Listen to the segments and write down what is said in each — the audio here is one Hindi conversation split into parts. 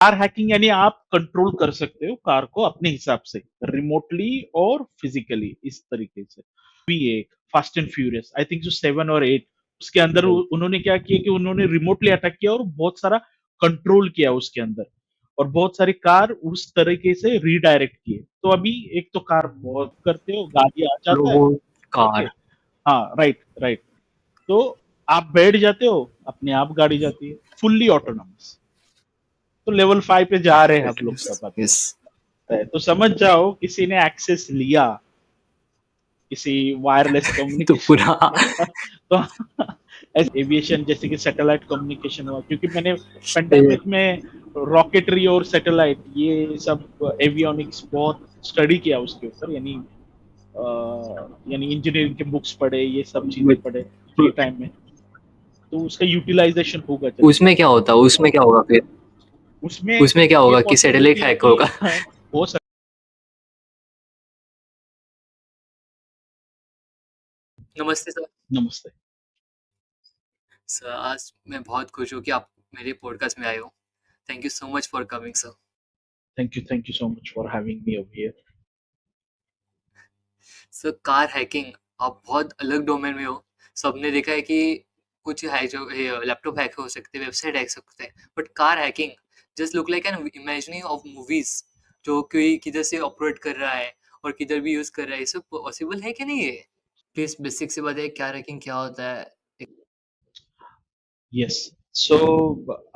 कार हैकिंग यानी आप कंट्रोल कर सकते हो कार को अपने हिसाब से, रिमोटली और फिजिकली, इस तरीके से। भी एक fast and furious, I think जो 7 और 8, उसके अंदर उन्होंने क्या किया कि उन्होंने रिमोटली अटैक किया और बहुत सारा कंट्रोल किया उसके अंदर, और बहुत सारी कार उस तरीके से रीडायरेक्ट किए। तो अभी एक तो कार बहुत करते हो, गाड़ी आ जाता है। Robo okay, car. हाँ, राइट राइट। तो आप बैठ जाते हो, अपने आप गाड़ी जाती है, फुल्ली ऑटोनॉमस। तो लेवल 5 पे जा रहे हैं हम लोग सब अभी। यस। तो समझ जाओ किसी ने एक्सेस लिया, किसी वायरलेस तो कम्युनिकेशन पूरा किया तो एविएशन जैसे कि सैटेलाइट कम्युनिकेशन हुआ, क्योंकि मैंने पेंडेमिक में रॉकेटरी और सैटेलाइट ये सब एवियोनिक्स बहुत स्टडी किया उसके ऊपर, यानी इंजीनियरिंग के बुक्स पढ़े, ये सब चीजें पढ़े फ्री टाइम में। तो उसका यूटिलाइजेशन होगा जल्दी। उसमें क्या होता है, उसमें क्या होगा फिर? उसमें उसमें क्या ये होगा कि पॉसिबिलिटी सैटेलाइट है हैक कि होगा? हो सकता। नमस्ते सर। नमस्ते। सर आज मैं बहुत खुश हूँ कि आप मेरे पॉडकास्ट में आए हो। Thank you so much for coming sir. Thank you so much for having me over here. Sir car hacking, आप बहुत अलग डोमेन में हो। सबने देखा है कि कुछ है जो लैपटॉप हैक हो सकते हैं, वेबसाइट हैक सकते हैं, but car hacking just look like an imagining of movies, जो कोई किधर से ऑपरेट कर रहा है और किधर भी यूज कर रहा है। ये सब पॉसिबल है कि नहीं है? प्लीज बेसिक से बताइए, कार हैकिंग क्या होता है? यस। सो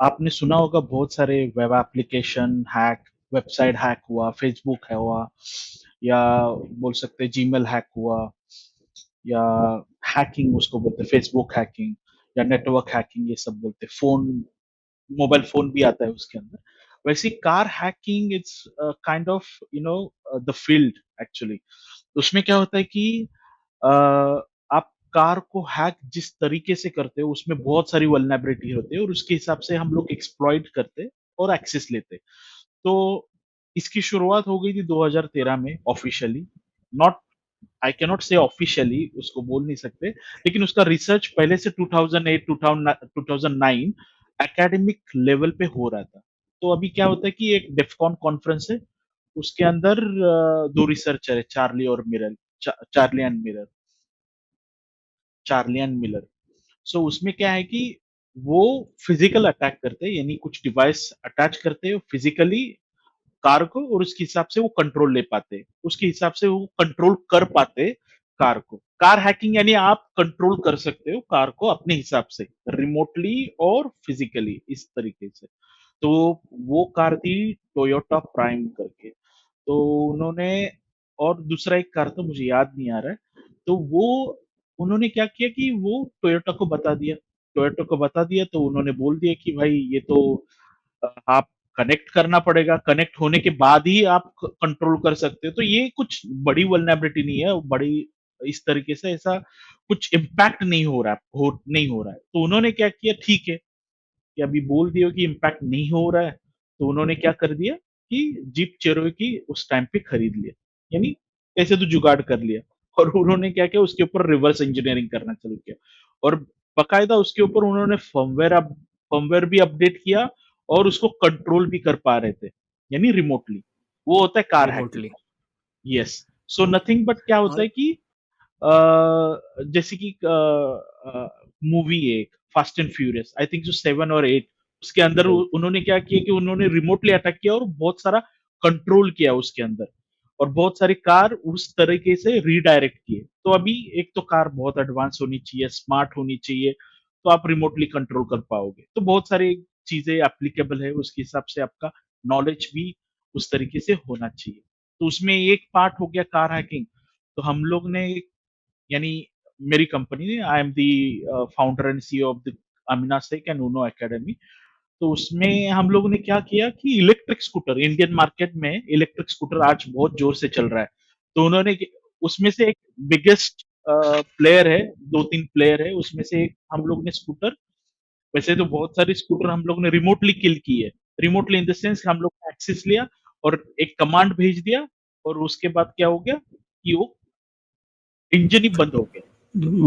आपने सुना होगा बहुत सारे web application hack, website hack हुआ, फेसबुक है हुआ, या बोल सकते हैं जीमेल हैक हुआ, या हैकिंग उसको बोलते हैं, फेसबुक हैकिंग या नेटवर्क हैकिंग, ये सब बोलते हैं। फोन, मोबाइल फोन भी आता है उसके अंदर। वैसे car hacking it's kind of the field actually. उसमें क्या होता है कि अ, आप कार को हैक जिस तरीके से करते हो उसमें बहुत सारी वल्नरेबिलिटी होती है, और उसके हिसाब से हम लोग एक्सप्लॉइट करते और एक्सेस लेते। तो इसकी शुरुआत हो गई थी 2013 में officially. Not, I can not से ऑफिशियली, उसको बोल नहीं सकते, लेकिन उसका रिसर्च पहले से 2008 2009 एकेडमिक लेवल पे हो रहा था। तो अभी क्या होता है कि एक डेफकॉन कॉन्फ्रेंस है, उसके अंदर दो रिसर्चर है, Charlie and Miller, Charlie and Miller. So उसमें क्या है कि वो फिजिकल अटैक करते हैं, यानी कुछ डिवाइस अटैच करते हैं फिजिकली कार को, और उसके हिसाब से वो कंट्रोल ले पाते, उसके हिसाब से वो कंट्रोल कर पाते कार को। कार हैकिंग यानी आप कंट्रोल कर सकते हो कार को अपने हिसाब से, रिमोटली और फिजिकली, इस तरीके से। तो वो कार थी टोयोटा प्राइम करके। तो उन्होंने, और दूसरा एक कार था मुझे याद नहीं आ रहा है। तो वो उन्होंने क्या किया कि वो टोयोटा को बता दिया, टोयोटा को बता दिया तो उन्होंने बोल दिया कि भाई ये तो आप कनेक्ट करना पड़ेगा, कनेक्ट होने के बाद ही आप कंट्रोल कर सकते हो। तो ये कुछ बड़ी वल्नरेबिलिटी नहीं है, बड़ी इस तरीके से ऐसा कुछ इम्पैक्ट नहीं हो रहा है, नहीं हो रहा है। तो उन्होंने क्या किया, ठीक है कि अभी बोल दियो कि इम्पैक्ट नहीं हो रहा है, तो उन्होंने क्या कर दिया कि जीप चेरोकी उस टाइम पे खरीद लिया, यानी ऐसे तो जुगाड़ कर लिया। और उन्होंने क्या किया, उसके ऊपर रिवर्स इंजीनियरिंग करना चालू किया, और बकायदा उसके ऊपर उन्होंने फर्मवेयर भी अपडेट किया, और उसको कंट्रोल भी कर पा रहे थे, यानी रिमोटली। वो होता है car hacking. Remotely. Yes. So nothing but क्या होता और है कि जैसे कि मूवी एक fast and furious, I think जो 7 और 8, उसके अंदर उन्होंने क्या किया कि उन्होंने रिमोटली अटैक किया और बहुत सारा कंट्रोल किया उसके अंदर, और बहुत सारी कार उस तरीके से रीडायरेक्ट किए। तो अभी एक तो कार बहुत एडवांस होनी चाहिए, स्मार्ट होनी चाहिए, तो आप रिमोटली कंट्रोल कर पाओगे। तो बहुत सारी चीजें एप्लीकेबल है, उसके हिसाब से आपका नॉलेज भी उस तरीके से होना चाहिए। तो उसमें एक पार्ट हो गया कार हैकिंग। तो हम लोग ने, यानी मेरी कंपनी ने, I am the founder and CEO of the Amina Shaikh and उनो एकेडमी। तो उसमें हम लोगों ने क्या किया कि इलेक्ट्रिक स्कूटर, इंडियन मार्केट में इलेक्ट्रिक स्कूटर आज बहुत जोर से चल रहा है। तो उन्होंने, उसमें से एक बिगेस्ट प्लेयर है, 2-3 प्लेयर है उसमें से एक, हम लोग ने स्कूटर, वैसे तो बहुत सारे स्कूटर हम लोग ने रिमोटली किल की है। रिमोटली इन द सेंस हम लोग ने एक्सेस लिया और एक कमांड भेज दिया, और उसके बाद क्या हो गया कि वो इंजन ही बंद हो गया।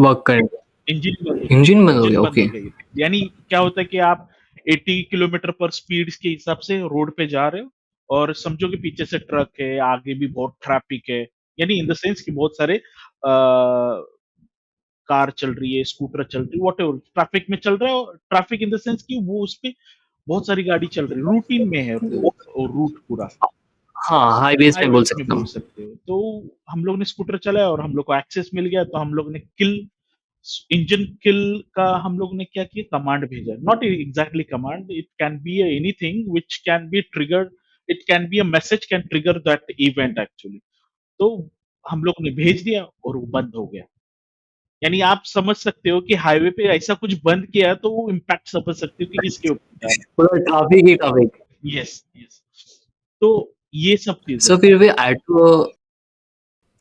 वर्क करेंगे। इंजन बंद हो इंजन गया, बंद हो इंजन गया, बंद ओके। हो गई। यानी क्या होता है कि आप 80 किलोमीटर पर स्पीड के हिसाब से रोड पे जा रहे हो, और समझो कि पीछे से ट्रक है, आगे भी बहुत ट्रैफिक है, यानी इन द सेंस कि बहुत सारे कार चल रही है, स्कूटर चल रही है, वॉट एवर ट्रैफिक में चल रहा है, ट्रैफिक इन द सेंस कि वो उस पे बहुत सारी गाड़ी चल रही है, रूटीन में है वो रूट पूरा, हाँ, हाईवेज़ में बोल हाईवेज में सकता बोल हूँ। सकते हो। तो हम लोग ने स्कूटर चलाया और हम लोग को एक्सेस मिल गया, तो हम लोग ने किल इंजन किल का हम लोग ने क्या किया, कमांड भेजा, not exactly command, it can be anything which can be triggered, it can be a message can trigger that event actually. तो हम लोग ने भेज दिया और वो बंद हो गया। यानी आप समझ सकते हो कि हाईवे पे ऐसा कुछ बंद किया तो वो इम्पैक्ट समझ सकते हो कि किसके ऊपर है। पूरा ट्रैफिक ही ट्रैफिक। Yes, yes. तो ये सब चीजें सो फिर भी ऑटो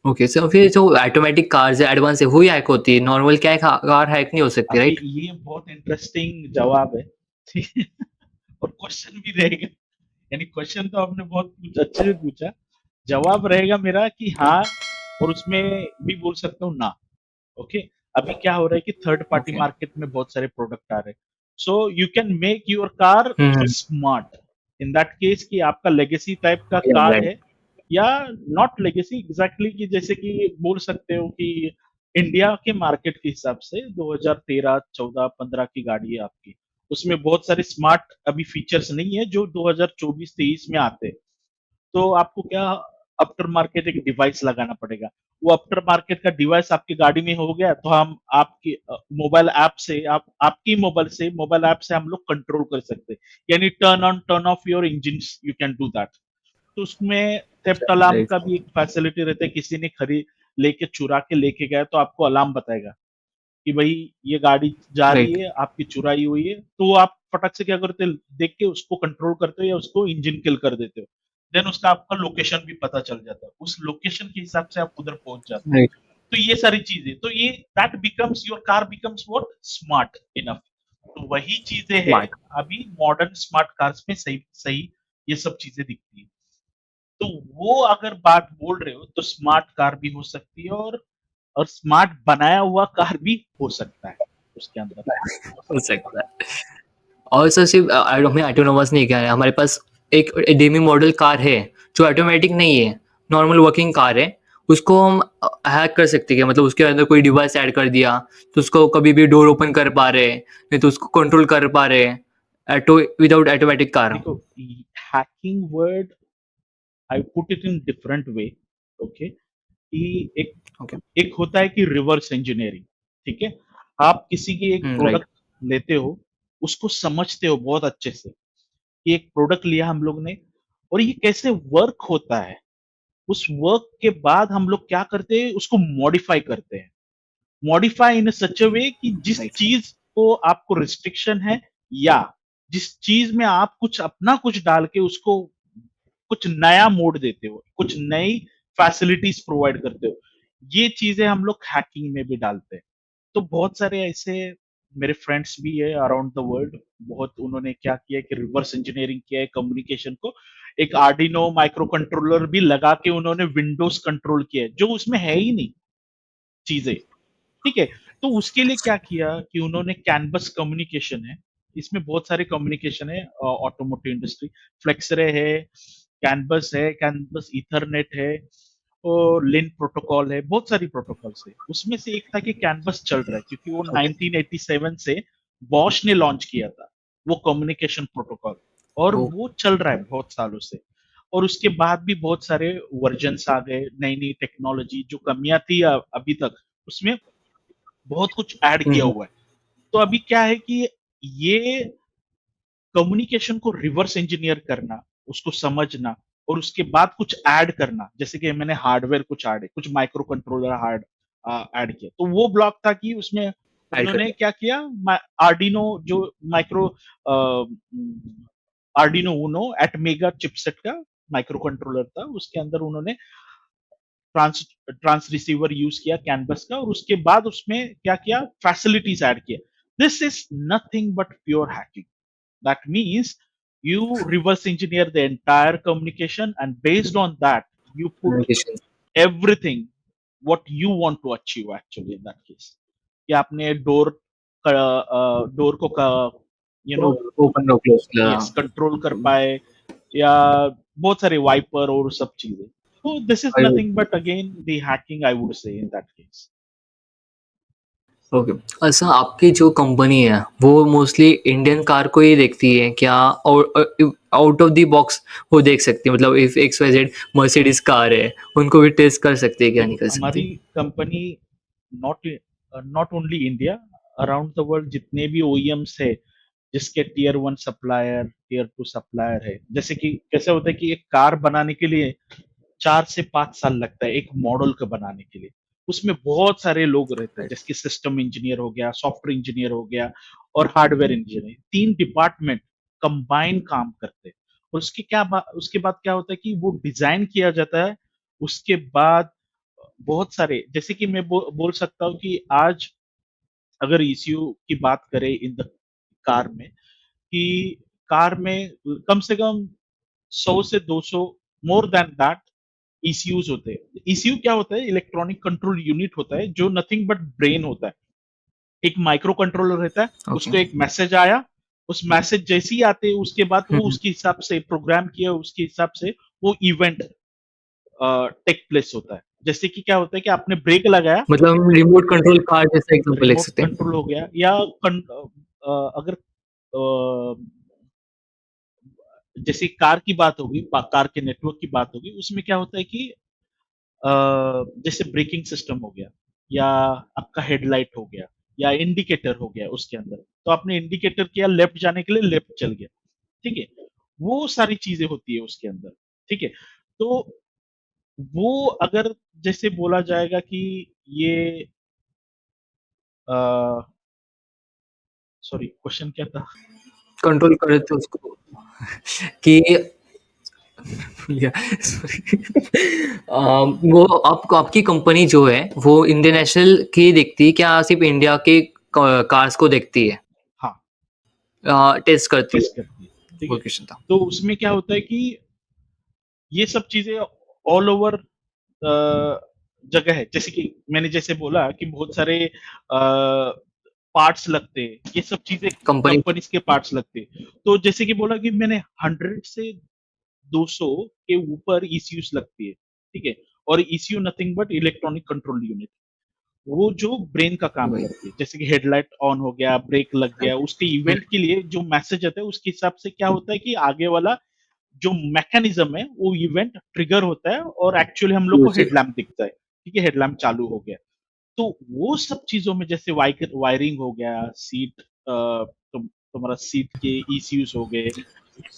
ओके, सो फिर जो ऑटोमेटिक कार्स है, एडवांस है, वही हैक होती है, नॉर्मल क्या है, कार हैक नहीं हो सकती, अभी राइट? ये बहुत इंटरेस्टिंग जवाब है। ठीक है? और क्वेश्चन भी रहेगा, यानी क्वेश्चन तो आपने बहुत कुछ अच्छे से पूछा, जवाब रहेगा मेरा कि हाँ, और उसमें भी बोल सकता हूँ ना। ओके, अभी क्या हो रहा है कि थर्ड पार्टी ओके। मार्केट में बहुत सारे प्रोडक्ट आ रहे हैं, so you can make your car hmm, smart in that case कि आपका लेगेसी टाइप का या कार राइट, है, या नॉट लेगेसी एग्जैक्टली, कि जैसे कि बोल सकते हो कि इंडिया के मार्केट के हिसाब से 2013 14 15 की गाड़ी है आपकी, उसमें बहुत सारे स्मार्ट अभी फीचर्स नहीं है जो 2024 23 में आते हैं। तो आपको क्या, आफ्टर मार्केट एक डिवाइस लगाना पड़ेगा। वो आफ्टर मार्केट का डिवाइस आपकी गाड़ी में हो गया तो हम आपकी मोबाइल ऐप से, आप आपकी मोबाइल ऐप से हम लोग कंट्रोल कर सकते हैं, यानी turn on turn off your engine, you can do that. तो उसमें थेफ्ट अलार्म राइट, का भी एक फैसिलिटी रहता है, किसी ने खरीद लेके चुरा के लेके गया तो आपको अलार्म बताएगा कि भाई ये गाड़ी जा रही राइट, है, आपकी चुराई हुई है, तो आप फटक से क्या करते हो, देख के उसको कंट्रोल करते हो या उसको इंजन किल कर देते हो, देन उसका आपका लोकेशन भी पता चल जाता है, उस लोकेशन के हिसाब से आप उधर पहुंच जाते हो। राइट, तो ये सारी चीजें, तो ये that becomes your car becomes what, smart enough. तो वही चीजें हैं स्मार्ट, अभी मॉडर्न स्मार्ट कार्स में सही सही ये सब चीजें दिखती है। तो वो अगर बात बोल रहे हो तो स्मार्ट कार भी हो सकती है, और स्मार्ट बनाया हुआ कार भी हो सकता है उसके अंदर। हो सकता है। और सर सिर्फ हमें ऑटोनोमस नहीं कहना है, हमारे पास एक डेमी मॉडल कार है जो ऑटोमेटिक नहीं है, नॉर्मल वर्किंग कार है, उसको हम हैक कर सकते हैं क्या? मतलब उसके अंदर कोई डिवाइस ऐड कर दिया तो उसको कभी भी डोर ओपन कर पा रहे, नहीं तो उसको कंट्रोल कर पा रहे, ऑटो विदाउट ऑटोमेटिक कार। देखो, hacking word I put it in different way. Okay, कि एक ओके। एक होता है कि रिवर्स इंजीनियरिंग। ठीक है, आप किसी की एक राइट। प्रोडक्ट लेते हो, उसको समझते हो बहुत अच्छे से कि एक प्रोडक्ट लिया हम लोग ने और ये कैसे वर्क होता है, उस वर्क के बाद हम लोग क्या करते हैं, उसको मॉडिफाई करते हैं, मॉडिफाई इन सच अ वे कि जिस राइट। चीज को आपको रिस्ट्रिक्शन है, या जिस चीज में आप कुछ अपना कुछ डाल के उसको कुछ नया मोड देते हो, कुछ नई फैसिलिटीज प्रोवाइड करते हो, ये चीजें हम लोग हैकिंग में भी डालते हैं। तो बहुत सारे ऐसे मेरे फ्रेंड्स भी है अराउंड द वर्ल्ड, बहुत उन्होंने क्या किया कि रिवर्स इंजीनियरिंग किया है कम्युनिकेशन को, एक आर्डिनो माइक्रो कंट्रोलर भी लगा के उन्होंने विंडोज कंट्रोल किया है जो उसमें है ही नहीं चीजें। ठीक है, तो उसके लिए क्या किया कि उन्होंने कैनबस कम्युनिकेशन है, इसमें बहुत सारे कम्युनिकेशन है, ऑटोमोटिव इंडस्ट्री, फ्लेक्सरे है, कैनबस ईथरनेट है, और लिन प्रोटोकॉल है, बहुत सारी प्रोटोकॉल्स है। उसमें से एक था कि कैनबस चल रहा है क्योंकि वो ओके। 1987 से बॉश ने लॉन्च किया था वो कम्युनिकेशन प्रोटोकॉल, और ओ। वो चल रहा है बहुत सालों से। और उसके बाद भी बहुत सारे वर्जन्स आ गए, नई नई टेक्नोलॉजी, जो कमियां थी अभी तक उसमें बहुत कुछ ऐड किया हम्म। हुआ है। तो अभी क्या है कि ये कम्युनिकेशन को रिवर्स इंजीनियर करना, उसको समझना, और उसके बाद कुछ ऐड करना, जैसे कि मैंने हार्डवेयर कुछ ऐड है, कुछ माइक्रो कंट्रोलर हार्ड ऐड किया, तो वो ब्लॉक था कि उसमें ऐड कर उन्होंने दिया। क्या किया, आर्डिनो जो माइक्रो आर्डिनो उनो एटमेगा चिपसेट का माइक्रो कंट्रोलर था, उसके अंदर उन्होंने ट्रांस ट्रांस रिसीवर यूज किया कैनवस का, और उसके बाद उसमें क्या किया, फैसिलिटीज ऐड किया। This is nothing but pure hacking. That means you reverse engineer the entire communication, and based on that you put communication. everything what you want to achieve actually in that case, कि आपने डोर डोर को यू नो, ओपन और क्लोज यस, कंट्रोल कर पाए, या बहुत सारे वाइपर और सब चीजें। तो this is nothing but again the hacking, I would say in that case. Okay. अच्छा, आपकी जो कंपनी है वो मोस्टली इंडियन कार को ही देखती है क्या, और आउट ऑफ द बॉक्स वो देख सकती है, मतलब if X Y Z Mercedes car है उनको भी टेस्ट कर सकती है क्या, नहीं देखो, कर हमारी सकती? Company not not only India, around the world जितने भी ओईएम्स है, जिसके टीयर 1 सप्लायर, टीयर 2 सप्लायर है, जैसे कि कैसे होता है कि एक कार बनाने के लिए 4 से 5 साल लगता है एक मॉडल को बनाने के लिए। उसमें बहुत सारे लोग रहते हैं, राइट। जैसे कि सिस्टम इंजीनियर हो गया, सॉफ्टवेयर इंजीनियर हो गया, और हार्डवेयर इंजीनियर, 3 डिपार्टमेंट कंबाइन काम करते हैं। और उसके बाद क्या होता है कि वो डिजाइन किया जाता है। उसके बाद बहुत सारे, जैसे कि मैं बोल सकता हूँ कि आज अगर ईसीयू की बात करें इन द कार में, कि कार में कम से कम 100 से 200, मोर देन दैट, ईसीयूज होते हैं। ईसीयू क्या होता है? इलेक्ट्रॉनिक कंट्रोल यूनिट होता है, जो नथिंग बट ब्रेन होता है। एक माइक्रो कंट्रोलर रहता है, ओके। उसको एक मैसेज आया, उस मैसेज जैसे ही आते हैं उसके बाद वो उसके हिसाब से प्रोग्राम किया, उसके हिसाब से वो इवेंट टेक प्लेस होता है। जैसे कि क्या होता है कि आपने ब्रेक लगाया, मतलब हम रिमोट कंट्रोल कार जैसा एग्जांपल लिख रिमोट सकते हैं। कंट्रोल हो गया, या अगर जैसे कार की बात होगी, कार के नेटवर्क की बात होगी, उसमें क्या होता है कि अ, जैसे ब्रेकिंग सिस्टम हो गया, या आपका हेडलाइट हो गया, या इंडिकेटर हो गया, उसके अंदर तो आपने इंडिकेटर किया लेफ्ट जाने के लिए, लेफ्ट चल गया, ठीक है। वो सारी चीजें होती है उसके अंदर, ठीक है। तो वो अगर जैसे बोला जाएगा कि ये, सॉरी, क्वेश्चन क्या था? कंट्रोल करे थे उसको कि या वो आपको आपकी कंपनी जो है वो इंटरनेशनल की देखती है क्या, सिर्फ इंडिया के कार्स को देखती है, हाँ, टेस्ट करती टेस्ट है? करती है, ठीक वो है। क्वेश्चन था। तो उसमें क्या होता है कि ये सब चीजें ऑल ओवर जगह है, जैसे कि मैंने जैसे बोला कि बहुत सारे पार्ट्स लगते हैं, ये सब चीजें कंपनी। कंपनीज के पार्ट्स लगते हैं। तो जैसे कि बोला कि मैंने 100 से 200 के ऊपर ईसीयूज लगती है, ठीक है। और ECU nothing but electronic control unit, वो जो ब्रेन का काम वही। करती है। जैसे कि हेडलाइट ऑन हो गया, ब्रेक लग गया, उसके इवेंट के लिए जो मैसेज आता है उसके हिसाब से क्या होता है कि आगे वाला जो मैकेनिज्म है वो इवेंट ट्रिगर होता है, और एक्चुअली हम लोग को यूज। हेडलैम्प दिखता है, ठीक है, हेडलैम्प चालू हो गया। तो वो सब चीजों में जैसे वायरिंग हो गया, सीट, तुम्हारा सीट के ईसीयूज हो गए,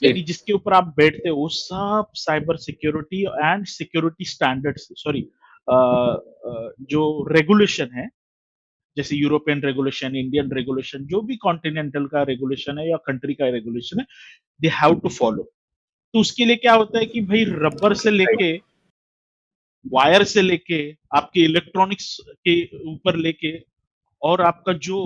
यानी जिसके ऊपर आप बैठते हो, वो सब cyber security and security standards, sorry, जो रेगुलेशन है, जैसे यूरोपियन रेगुलेशन, इंडियन रेगुलेशन, जो भी कॉन्टिनेंटल का रेगुलेशन है या कंट्री का रेगुलेशन है, दे हैव टू फॉलो। तो उसके लिए क्या होता है कि भाई रबर से लेके, वायर से लेके, आपके इलेक्ट्रॉनिक्स के ऊपर लेके, और आपका जो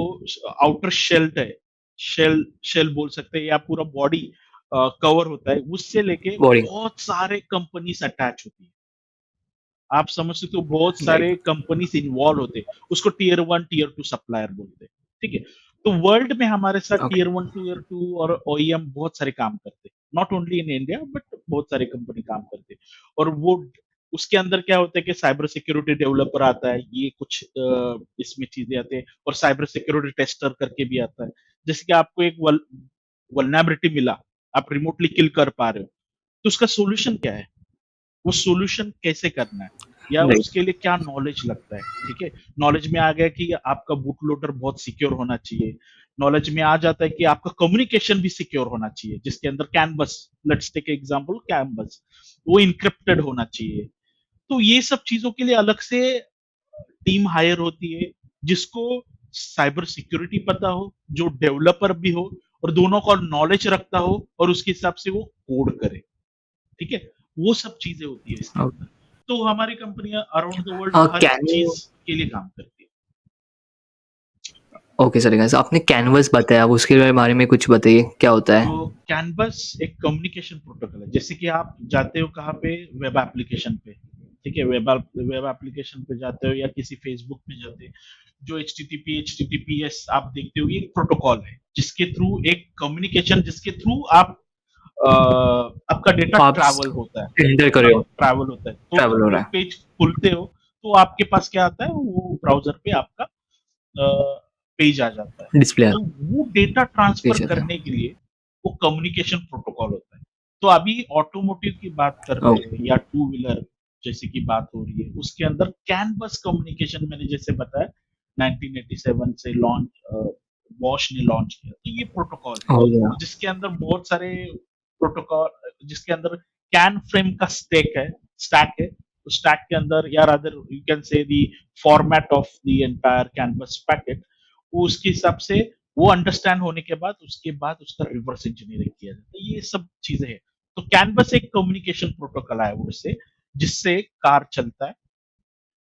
आउटर शेल है, शेल शेल बोल सकते हैं, या पूरा बॉडी कवर होता है, उससे लेके बोरिंग। बहुत सारे कंपनीज अटैच होती है। आप समझ सकते हो, बहुत राइट। सारे कंपनीज इन्वॉल्व होते हैं, उसको टीयर 1 टीयर 2 सप्लायर बोलते हैं, ठीक है। तो वर्ल्ड में हमारे साथ ओके। टीयर 1 टीयर 2 और ओईएम बहुत सारे काम करते हैं, not only in India but बहुत सारे कंपनी काम करते हैं। और वो उसके अंदर क्या होता है कि साइबर सिक्योरिटी डेवलपर आता है, ये कुछ इसमें चीजें आते हैं, और साइबर सिक्योरिटी टेस्टर करके भी आता है। जैसे कि आपको एक वल्नरेबिलिटी मिला, आप रिमोटली किल कर पा रहे हो, तो उसका सोल्यूशन क्या है, वो सोल्यूशन कैसे करना है, या राइट। उसके लिए क्या नॉलेज लगता है, ठीक है। नॉलेज में आ गया कि आपका बूट लोडर बहुत सिक्योर होना चाहिए। नॉलेज में आ जाता है कि आपका कम्युनिकेशन भी सिक्योर होना चाहिए, जिसके अंदर canvas, let's take example canvas, वो इनक्रिप्टेड होना चाहिए। तो ये सब चीजों के लिए अलग से टीम हायर होती है, जिसको साइबर सिक्योरिटी पता हो, जो डेवलपर भी हो, और दोनों का नॉलेज रखता हो, और उसके हिसाब से वो कोड करे, ठीक है। वो सब चीजें होती है इसके अंदर। तो हमारी कंपनियां around the world her can you. चीज के लिए काम करती है। ओके सर, गाइस आपने कैनवस बताया, अब उसके बारे में कुछ बताइए क्या होता है? तो कैनवस एक कम्युनिकेशन प्रोटोकॉल है। जैसे कि आप जाते हो कहाँ पे, वेब एप्लीकेशन पे, ठीक है, वेब वेब एप्लीकेशन पे जाते हो, या किसी फेसबुक पे जाते हो, जो HTTPS आप देखते हो, ये एक प्रोटोकॉल है जिसके थ्रू एक कम्युनिकेशन, जिसके थ्रू आप आपका डेटा आप ट्रैवल होता है। एंटर करे हो, ट्रैवल होता है, तो ट्रैवल आप हो रहा वो है, पेज खोलते हो तो आपके पास क्या आता है, वो ब्राउजर पे आपका पेज आ जाता है। डिस्प्ले तो वो डेटा ट्रांसफर पेज आता है। करने के लिए वो कम्युनिकेशन प्रोटोकॉल होता है। तो अभी ऑटोमोटिव की बात कर रहे ओके, हैं या टू व्हीलर जैसे की बात हो रही है, उसके अंदर कैन बस कम्युनिकेशन मैंने जैसे बताया 1987 से लॉन्च बॉश ने लॉन्च किया, तो ये प्रोटोकॉल है हो गया। जिसके अंदर बहुत सारे प्रोटोकॉल, जिसके अंदर कैन फ्रेम का स्टैक है। तो स्टैक के अंदर या रादर यू कैन से दी format of the entire canvas packet, वो उसके हिसाब से वो अंडरस्टैंड होने के बाद उसके बाद उसका रिवर्स इंजीनियरिंग किया जाता है। ये सब चीजें हैं। तो कैनवस एक कम्युनिकेशन प्रोटोकॉल है वो से, जिससे कार चलता है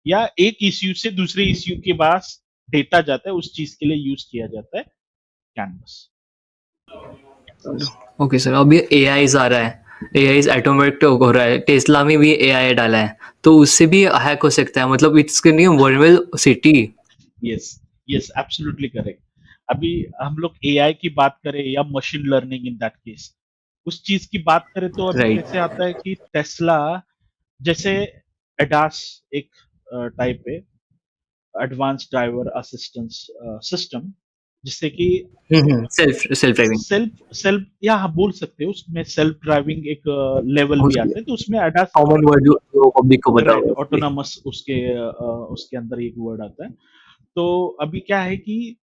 या एक इश्यू से दूसरे इश्यू के पास डेटा जाता है, उस चीज के लिए यूज किया जाता है कैनवस। ओके सर, अभी एआई आ रहा है, एआई ऑटोमेट हो रहा है, टेस्ला में भी एआई डाला है, तो उससे भी हैक हो सकता है, मतलब it's virtual city. Yes, yes, absolutely correct. अभी हम लोग एआई की बात करें या machine learning in that case, उस चीज की बात करें तो अभी राइट। कैसे आता है कि टेस्ला जैसे एडास एक टाइप है, एडवांस ड्राइवर असिस्टेंस सिस्टम, जिससे कि self self driving self self या आप बोल सकते हो उसमें सेल्फ ड्राइविंग एक लेवल भी उसकी आता है, तो उसमें एडास कॉमन वर्ड जो पब्लिक को पता राइट होगा उसकी। ऑटोनमस उसके अंदर एक वर्ड आता है। तो अभी क्या है कि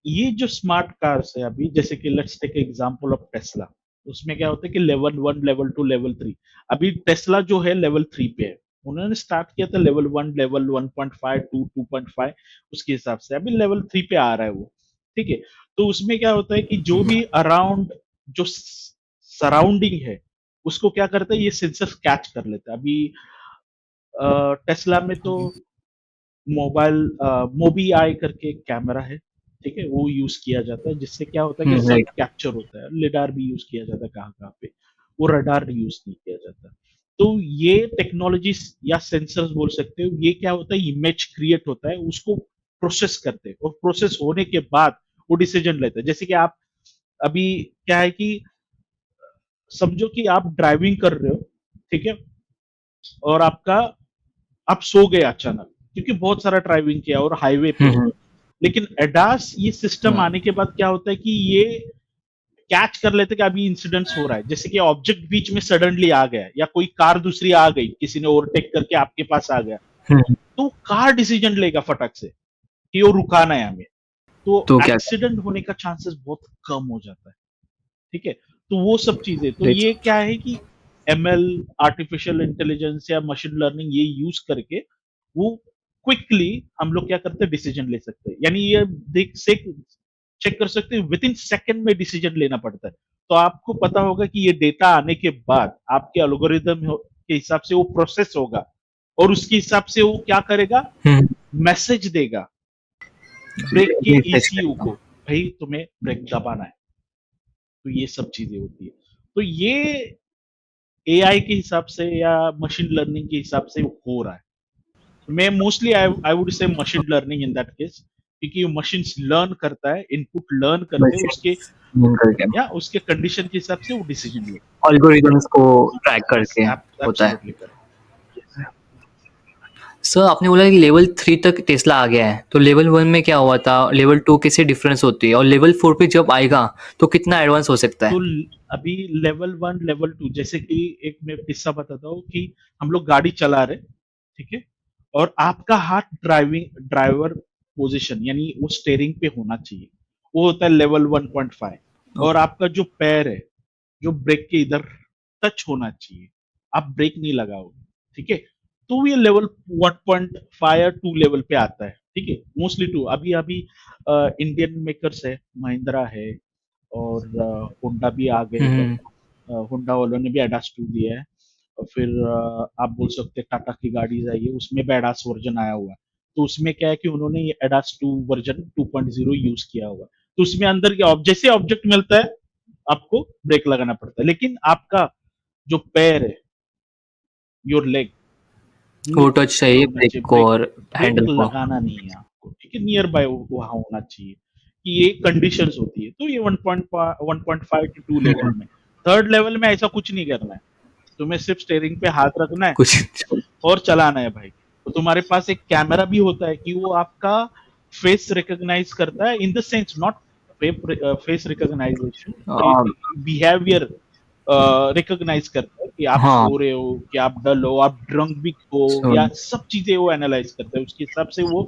ये जो स्मार्ट कार्स है अभी, जैसे कि let's take example of Tesla, उसमें क्या होता है कि लेवल 1, लेवल 2, लेवल 3। अभी टेस्ला जो है लेवल 3 पे है। उन्होंने स्टार्ट किया था लेवल 1, लेवल 1.5, 2, 2.5, उसके हिसाब से अभी लेवल 3 पे आ रहा है वो। ठीक है। तो उसमें क्या होता है कि जो भी अराउंड, जो सराउंडिंग है, उसको क्या करता है, ये सेंसर कैच कर लेता है। अभी टेस्ला में तो मोबाइल मोबी आई करके एक कैमरा है, ठीक है, वो यूज किया जाता है, जिससे क्या होता है कि सब राइट। कैप्चर होता है। लिडार भी यूज किया जाता है कहाँ कहाँ पे, वो रडार यूज नहीं किया जाता। तो ये टेक्नोलॉजी या सेंसर्स बोल सकते हो, ये क्या होता है, इमेज क्रिएट होता है, उसको प्रोसेस करते हैं और प्रोसेस होने के बाद वो डिसीजन लेते हैं। जैसे कि आप अभी क्या है कि समझो कि आप ड्राइविंग कर रहे हो, ठीक है, और आप सो गए अचानक क्योंकि बहुत सारा ड्राइविंग किया और हाईवे पे हो। लेकिन एडास ये सिस्टम आने के बाद क्या होता है कि ये कैच कर लेते कि अभी इंसिडेंट्स हो रहा है, जैसे कि ऑब्जेक्ट बीच में सडनली आ गया या कोई कार दूसरी आ गई, किसी ने ओवरटेक करके आपके पास आ गया, तो कार डिसीजन लेगा फटक से कि वो रुकाना है हमें। तो तो क्या एक्सीडेंट होने का चांसेस बहुत कम हो जाता है। ठीक है। तो वो सब चीजें, तो राइट। ये क्या है कि एमएल, आर्टिफिशियल इंटेलिजेंस या मशीन लर्निंग ये यूज करके वो क्विकली हम लोग क्या करते हैं, डिसीजन ले सकते हैं। यानी ये देख से चेक कर सकते हैं, विद इन सेकेंड में डिसीजन लेना पड़ता है। तो आपको पता होगा कि ये डेटा आने के बाद आपके एल्गोरिदम के हिसाब से वो प्रोसेस होगा और उसके हिसाब से वो क्या करेगा, मैसेज देगा ब्रेक के ईसीयू को, भाई तुम्हें ब्रेक दबाना है। तो ये सब चीजें होती है। तो ये एआई के हिसाब से या मशीन लर्निंग के हिसाब से हो रहा है। मैं mostly I would say machine learning in that case, क्योंकि मशीन लर्न करता है, इनपुट लर्न करके उसके करके या उसके कंडीशन के हिसाब से वो डिसीजन ले। एल्गोरिदम्स को ट्रैक यस, करके होता है। Absolutely correct. सर आपने बोला कि लेवल 3 तक टेस्ला आ गया है, तो लेवल 1 में क्या हुआ था, लेवल 2 कैसे डिफरेंस होती है, और लेवल 4 पे जब आएगा तो कितना एडवांस हो सकता तो है? अभी लेवल 1, लेवल 2, जैसे कि एक मैं किस्सा बताता हूँ कि हम लोग गाड़ी चला रहे, ठीक है, और आपका हाथ ड्राइवर पोजीशन यानी वो स्टेयरिंग पे होना चाहिए, वो होता है लेवल 1.5। और ओके। आपका जो पैर है, जो ब्रेक के इधर टच होना चाहिए, आप ब्रेक नहीं लगाओगे, ठीक है, तो ये लेवल 1.5 या 2 लेवल पे आता है। ठीक है, मोस्टली 2। अभी अभी इंडियन मेकर्स है, महिंद्रा है और होंडा भी आ गए इधर। हम्म। होंडा वालों ने भी एडास 2 दिया है। और फिर आप बोल सकते हैं टाटा की गाड़ीज आई है, उसमें भी एडास वर्जन आया हुआ है। तो उसमें क्या है कि उन्होंने ये एडास 2 वर्जन 2.0 यूज किया हुआ है। तो उसमें अंदर क्या जैसे ऑब्जेक्ट मिलता है आपको ब्रेक लगाना पड़ता है, लेकिन आपका जो पैर है, योर लेग, वो वो टच चाहिए होना ब्रेक चाहिए को ब्रेक। और ब्रेक हैंडल को। लगाना नहीं है आपको। को, ठीक है, नियर बाय वहाँ होना चाहिए कि ये कंडीशंस होती है। तो ये 1.5 to 2 लेवल में। थर्ड लेवल में ऐसा कुछ नहीं करना है, तुम्हें सिर्फ स्टेयरिंग पे हाथ रखना है कुछ और चलाना है भाई। तो तुम्हारे पास एक कैमरा भी होता है कि वो आपका फेस रिकॉग्नाइज करता है, in the sense not face recognization, behaviour recognise करता है कि आप हाँ, सो रहे हो, कि आप डल हो, आप ड्रंक भी हो, सो या सब चीजें वो एनालाइज करता है, उसके हिसाब से वो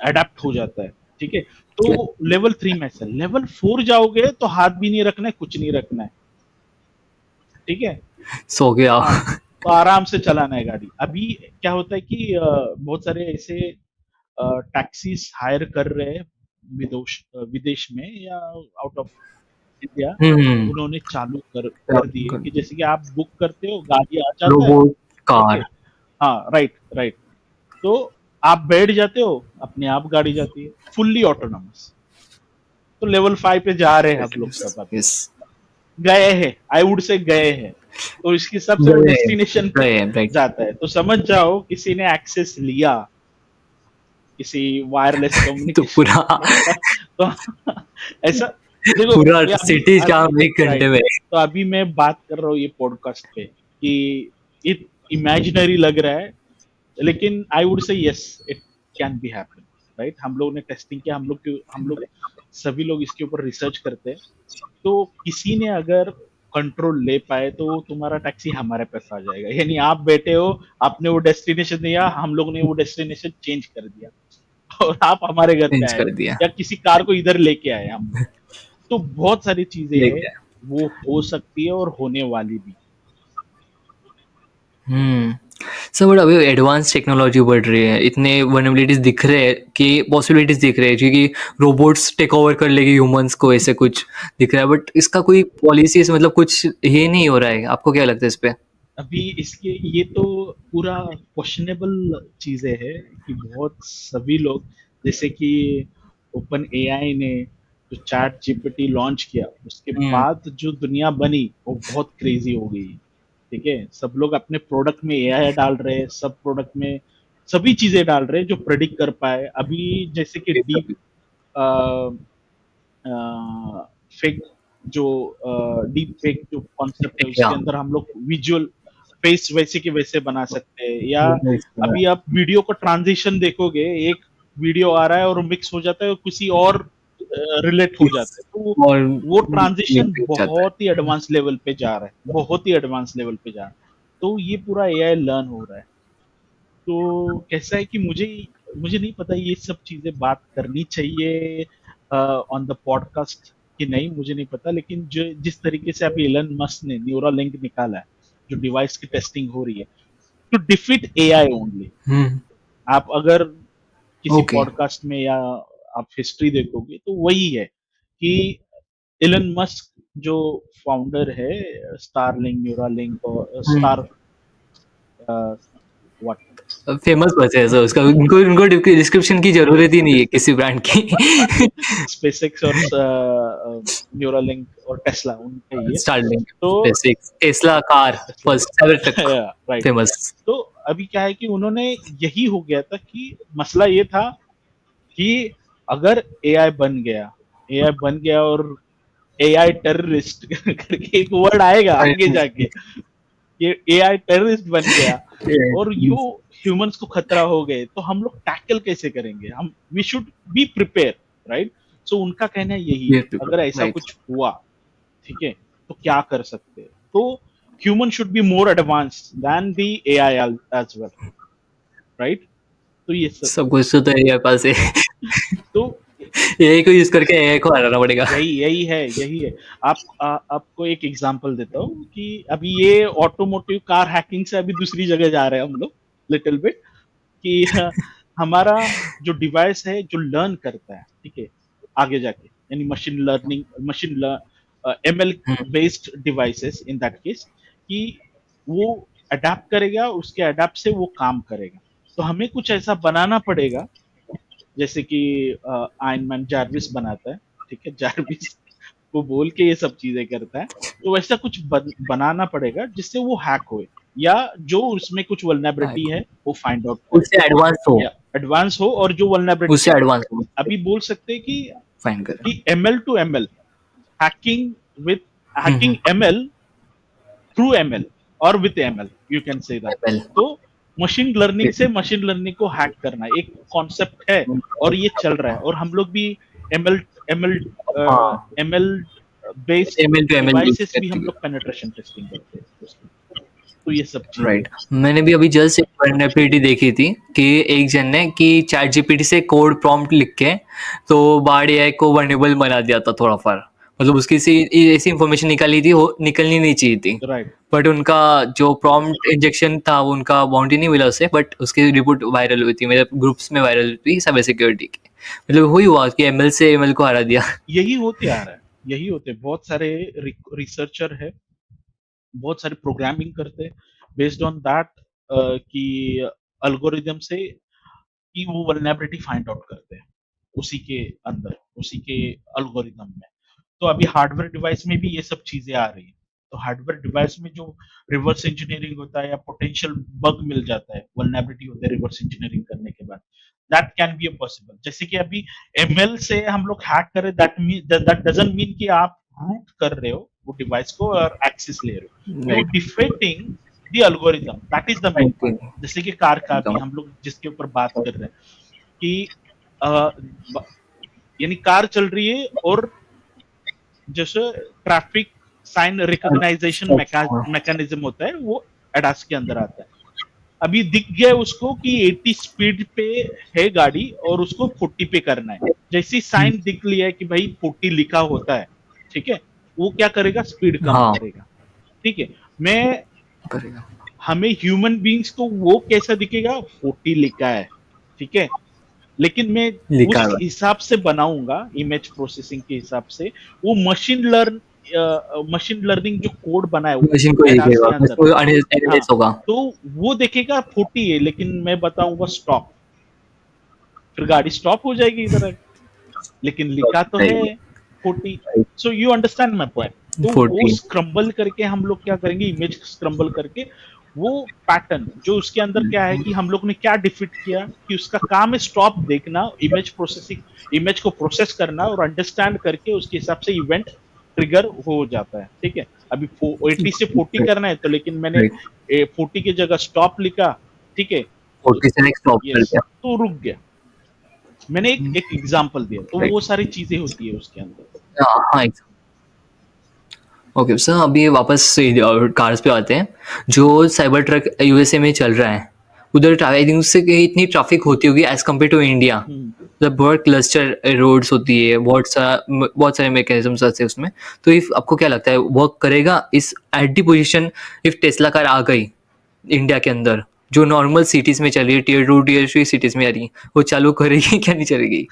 अडेप्ट हो जाता है, ठीक है। तो लेवल 3 में से लेवल 4 जाओगे तो हाथ भी नहीं रखना है, कुछ नहीं रखना है, ठीक है। सो गया। हाँ, तो आराम से चलाना है गाड़ी। अभी क्या होता है कि बहुत सारे ऐसे टैक्सीज हायर कर रहे हैं विदेश में या आउट ऑफ इंडिया। हम्म। उन्होंने चालू कर दिए कि जैसे कि आप बुक करते हो, गाड़ी आ जाता है, रोबोट ओके, कार। हाँ, राइट राइट। तो आप बैठ जाते हो, अपने आप गाड़ी जाती है, फुल्ली ऑटोनोमस। तो लेवल 5 पे जा रहे हैं हम लोग सब अभी, यस, गए हैं, आई वुड से गए हैं। तो इसके हिसाब से वो गए डेस्टिनेशन पे गए राइट। जाता है। तो समझ जाओ किसी ने एक्सेस लिया किसी वायरलेस तो कम्युनिकेशन पूरा तो ऐसा, देखो पूरा ये अभी सिटी अभी जाम 1 घंटे राइट, में। तो अभी मैं बात कर रहा हूँ ये पॉडकास्ट पे कि ये इमेजिनरी लग रहा है, लेकिन I would say yes, it can be happen, right. हम लोग ने टेस्टिंग किया, हम लोग सभी लोग इसके ऊपर रिसर्च करते हैं। तो किसी ने अगर कंट्रोल ले पाए तो तुम्हारा टैक्सी हमारे पास आ जाएगा, यानी आप बैठे हो, आपने वो डेस्टिनेशन दिया, हम लोग ने वो डेस्टिनेशन चेंज कर दिया और आप हमारे घर पे चेंज आए, कर दिया। या किसी कार को इधर लेके आए हम लोग। तो बहुत सारी चीजें हैं, लेके आए। वो हो सकती है और होने वाली भी। हम्म। सर बट अभी एडवांस टेक्नोलॉजी बढ़ रही है, इतने वनएबिलिटीज दिख रहे हैं कि पॉसिबिलिटीज दिख रहे हैं क्योंकि रोबोट्स टेक ओवर कर लेगी ह्यूमंस को, ऐसे कुछ दिख रहा है, बट इसका कोई पॉलिसीज मतलब कुछ ये नहीं हो रहा है। आपको क्या लगता है इस पे? अभी इसके ये तो पूरा क्वेश्चनेबल चीजें हैं कि बहुत सभी लोग, जैसे कि ओपन एआई ने जो चैट जीपीटी लॉन्च किया, उसके हम्म। बाद जो दुनिया बनी वो बहुत क्रेजी हो गई, ठीक है। सब लोग अपने प्रोडक्ट में एआई डाल रहे हैं, सब प्रोडक्ट में सभी चीजें डाल रहे हैं जो प्रेडिक्ट कर पाए। अभी जैसे कि ये डीप सब। फेक जो डीप फेक जो कॉन्सेप्ट है, या उसके अंदर हम लोग विजुअल फेस वैसे के वैसे बना सकते हैं। या अभी आप वीडियो का ट्रांजिशन देखोगे, एक वीडियो आ रहा है और मिक्स हो जाता है और किसी और रिलेट हो जाता है, तो और वो ट्रांजिशन मिल जाता है। बहुत ही एडवांस लेवल पे जा रहा है, बहुत ही एडवांस लेवल पे जा रहा है। तो ये पूरा एआई लर्न हो रहा है। तो कैसा है कि मुझे मुझे नहीं पता ये सब चीजें बात करनी चाहिए ऑन द पॉडकास्ट कि नहीं, मुझे नहीं पता। लेकिन जो जिस तरीके से अभी एलन मस्क ने न्यूरालिंक निकाला है, जो डिवाइस की टेस्टिंग हो रही है, टू डिफीट एआई ओनली। हम्म। आप अगर किसी ओके। पॉडकास्ट में या आप हिस्ट्री देखोगे तो वही है कि एलन मस्क जो फाउंडर है स्टारलिंक, न्यूरालिंक और स्टार व्हाट फेमस बस है सर उसका, उनको उनको डिस्क्रिप्शन की जरूरत ही नहीं है किसी ब्रांड की। स्पेसएक्स और न्यूरालिंक और टेस्ला, उनका ही है। स्टारलिंक, तो SpaceX, Tesla car, Tesla, first cyber right. Famous. तो अभी क्या है कि उन्होंने, यही हो गया था कि मसला ये था कि अगर एआई बन गया और एआई टेररिस्ट करके एक वर्ड आएगा आगे जाके, ये एआई टेररिस्ट बन गया और यू ह्यूमंस को खतरा हो गए, तो हम लोग टैकल कैसे करेंगे? हम we should be prepare, right. So उनका कहना यही है, अगर ऐसा राइट। कुछ हुआ, ठीक है, तो क्या कर सकते हैं? तो human should be more advance than the AI as well, right. तो ये सब, सब कुछ तो एआई पास है। तो एआई को यूज करके एआई को हराना पड़ेगा। यही यही है। आपको एक एग्जांपल देता हूँ कि अभी ये ऑटोमोटिव कार हैकिंग से अभी दूसरी जगह जा रहे हैं हम लोग, लिटिल बिट, कि हमारा जो डिवाइस है जो लर्न करता है, ठीक है, आगे जाके, यानी machine learning, ML hmm. Based devices in that case, कि वो अडेप्ट करेगा, उसके अडेप्ट से वो काम करेगा। तो हमें कुछ ऐसा बनाना पड़ेगा, जैसे कि आयरन मैन जार्विस बनाता है, ठीक है, जार्विस वो बोल के ये सब चीजें करता है। तो वैसा कुछ बनाना पड़ेगा जिससे वो हैक होए, या जो उसमें कुछ वल्नरेबिलिटी है वो फाइंड आउट करे। उससे एडवांस हो। एडवांस हो और जो वल्नरेबिलिटी उससे एडवांस हो अभी बोल सकते हैं फाइन कर। कि ML to ML hacking with hmm. Hacking ML through ML और with ML you can say that. ML. तो मशीन लर्निंग से मशीन लर्निंग को हैक करना एक कॉन्सेप्ट है और ये चल रहा है और हम लोग भी एमएल एमएल हाँ, ML based ML to ML use devices भी हम करती लोग पेनिट्रेशन टेस्टिंग करते हैं उसकी। तो ये सब है। चीजें राइट। मैंने भी अभी जस्ट एक वल्नरेबिलिटी देखी थी कि एक जन ने कि चैट जीपीटी से कोड प्रॉम्प्ट लिख के तो बार्ड एआई को वल्नरेबल बना दिया था थोड़ा फार। मतलब उसकी ऐसी इंफॉर्मेशन निकाली थी वो निकलनी नहीं चाहिए थी। राइट। बट उनका जो प्रॉम्प्ट इंजेक्शन था वो उनका बाउंड्री नहीं मिला उससे, बट उसकी रिपोर्ट वायरल हुई थी, मेरे ग्रुप्स में वायरल हुई थी साइबर सिक्योरिटी की। मतलब वही हुआ कि एमएल से एमएल को हरा दिया। यही होते आ रहा है, यही होते बहुत सारे रिसर्चर है, बहुत सारे प्रोग्रामिंग करते हैं बेस्ड ऑन दैट कि अल्गोरिदम से कि वो वल्नरेबिलिटी फाइंड आउट करते हैं उसी के अंदर, उसी के अल्गोरिदम में। तो अभी हार्डवेयर डिवाइस में भी ये सब चीजें आ रही है। तो हार्डवेयर डिवाइस में जो रिवर्स इंजीनियरिंग होता है या पोटेंशियल बग मिल जाता है, वल्नरेबिलिटी होता है रिवर्स इंजीनियरिंग करने के बाद, that can be a possible. जैसे कि अभी एमएल से हम लोग हैक करें, दैट डजंट मीन कि आप रूट कर रहे हो वो डिवाइस को और एक्सेस ले रहे हो, you right. Defecting the algorithm, that is the main point. जैसे कि कार का भी हम लोग जिसके ऊपर बात कर रहे हैं कि अ, यानी कार चल रही है और जैसे ट्रैफिक साइन रिकॉग्नाइजेशन मैकेनिज्म होता है वो एडास के अंदर आता है। अभी दिख गया उसको कि 80 स्पीड पे है गाड़ी और उसको 40 पे करना है। जैसी साइन दिख लिया है कि भाई 40 लिखा होता है, ठीक है, वो क्या करेगा, स्पीड कम हाँ करेगा। ठीक है, मैं करेगा। हमें ह्यूमन बींग्स को वो कैसा दिखेगा, 40 लिखा है, ठीक है, लेकिन मैं लिखा उस हुआ हिसाब से बनाऊंगा इमेज प्रोसेसिंग के हिसाब से। वो मशीन लर्निंग जो कोड बना है मशीन को एडास दिखेगा, के अंदर, उसको हाँ, एनालाइज होगा। तो वो देखेगा 40 है लेकिन मैं बताऊंगा स्टॉप, फिर गाड़ी स्टॉप हो जाएगी इधर, लेकिन लिखा तो है 40। So you understand my point. तो वो 40। स्क्रम्बल करके हम लोग क्या करेंगे, इमेज स्क्रम्बल करके वो पैटर्न जो उसके अंदर क्या है कि हम लोग ने क्या डिफिट किया कि उसका काम है स्टॉप देखना, इमेज प्रोसेसिंग, इमेज को प्रोसेस करना और अंडरस्टैंड करके उसके हिसाब से इवेंट ट्रिगर हो जाता है। ठीक है, अभी 80 से 40 करना है तो लेकिन मैंने 40 की जगह स्टॉप लिखा, ठीक है, तो 40 से नेक्स्ट स्टॉप कर यस, दिया। तो रुक गया। मैंने एक एग्जांपल दिया, तो राइट। वो सारी चीजें होती है उसके अंदर। हाँ। ओके सर, अभी वापस कार्स पे आते हैं। जो साइबर ट्रक यूएसए में चल रहा है, उधर आई थिंक उससे इतनी ट्रैफिक होती होगी एज कम्पेयर टू इंडिया। हम्म। मतलब बहुत क्लस्टर रोड्स होती है, बहुत सारे मैकेनिज्म्स आते हैं उसमें। तो इफ आपको क्या लगता है वर्क करेगा इस at the position, if Tesla car आ गई इंडिया के अंदर जो नॉर्मल सिटीज में चल रही है, टीयर 2 टीयर 3 सिटीज में आ रही है, वो चालू करेगी क्या नहीं चलेगी?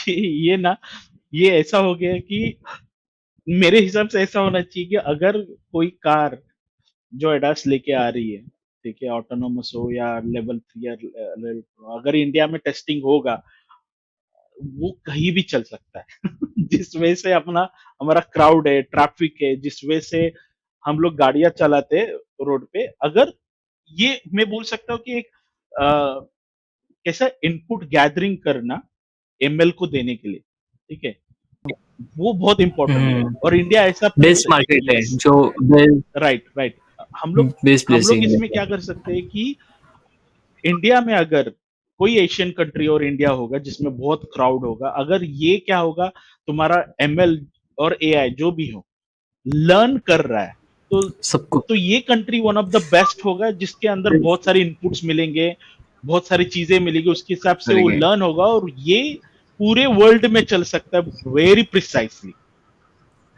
ये ना, ये ऐसा हो गया है कि मेरे हिसाब से ऐसा होना चाहिए कि अगर कोई कार जो एडास लेके आ रही है, ठीक है, ऑटोनोमस हो या लेवल 3 या अगर इंडिया में टेस्टिंग होगा, वो कहीं भी चल सकता है। जिस वजह से अपना हमारा क्राउड है, ट्रैफिक है, जिस वजह से हम लोग गाड़ियां चलाते हैं रोड पे, अगर ये मैं बोल सकता हूँ कि एक कैसा इनपुट गैदरिंग करना एमएल को देने के लिए, ठीक है, वो बहुत इंपॉर्टेंट है और इंडिया ऐसा प्लेस, बेस्ट मार्केट है यस, जो राइट राइट। हम लोग बेस्ट हम प्लेस है लोग इंडिया इसमें का। क्या कर सकते हैं कि इंडिया में अगर कोई एशियन कंट्री और इंडिया होगा जिसमें बहुत क्राउड होगा, अगर ये क्या होगा, तुम्हारा एमएल और एआई जो भी हो लर्न कर रहा है, तो सबको तो ये country one of the best होगा जिसके अंदर बहुत सारे इनपुट्स मिलेंगे, बहुत सारी चीजें मिलेंगी, उसके हिसाब से वो करेंगे। लर्न होगा और ये पूरे वर्ल्ड में चल सकता है very precisely,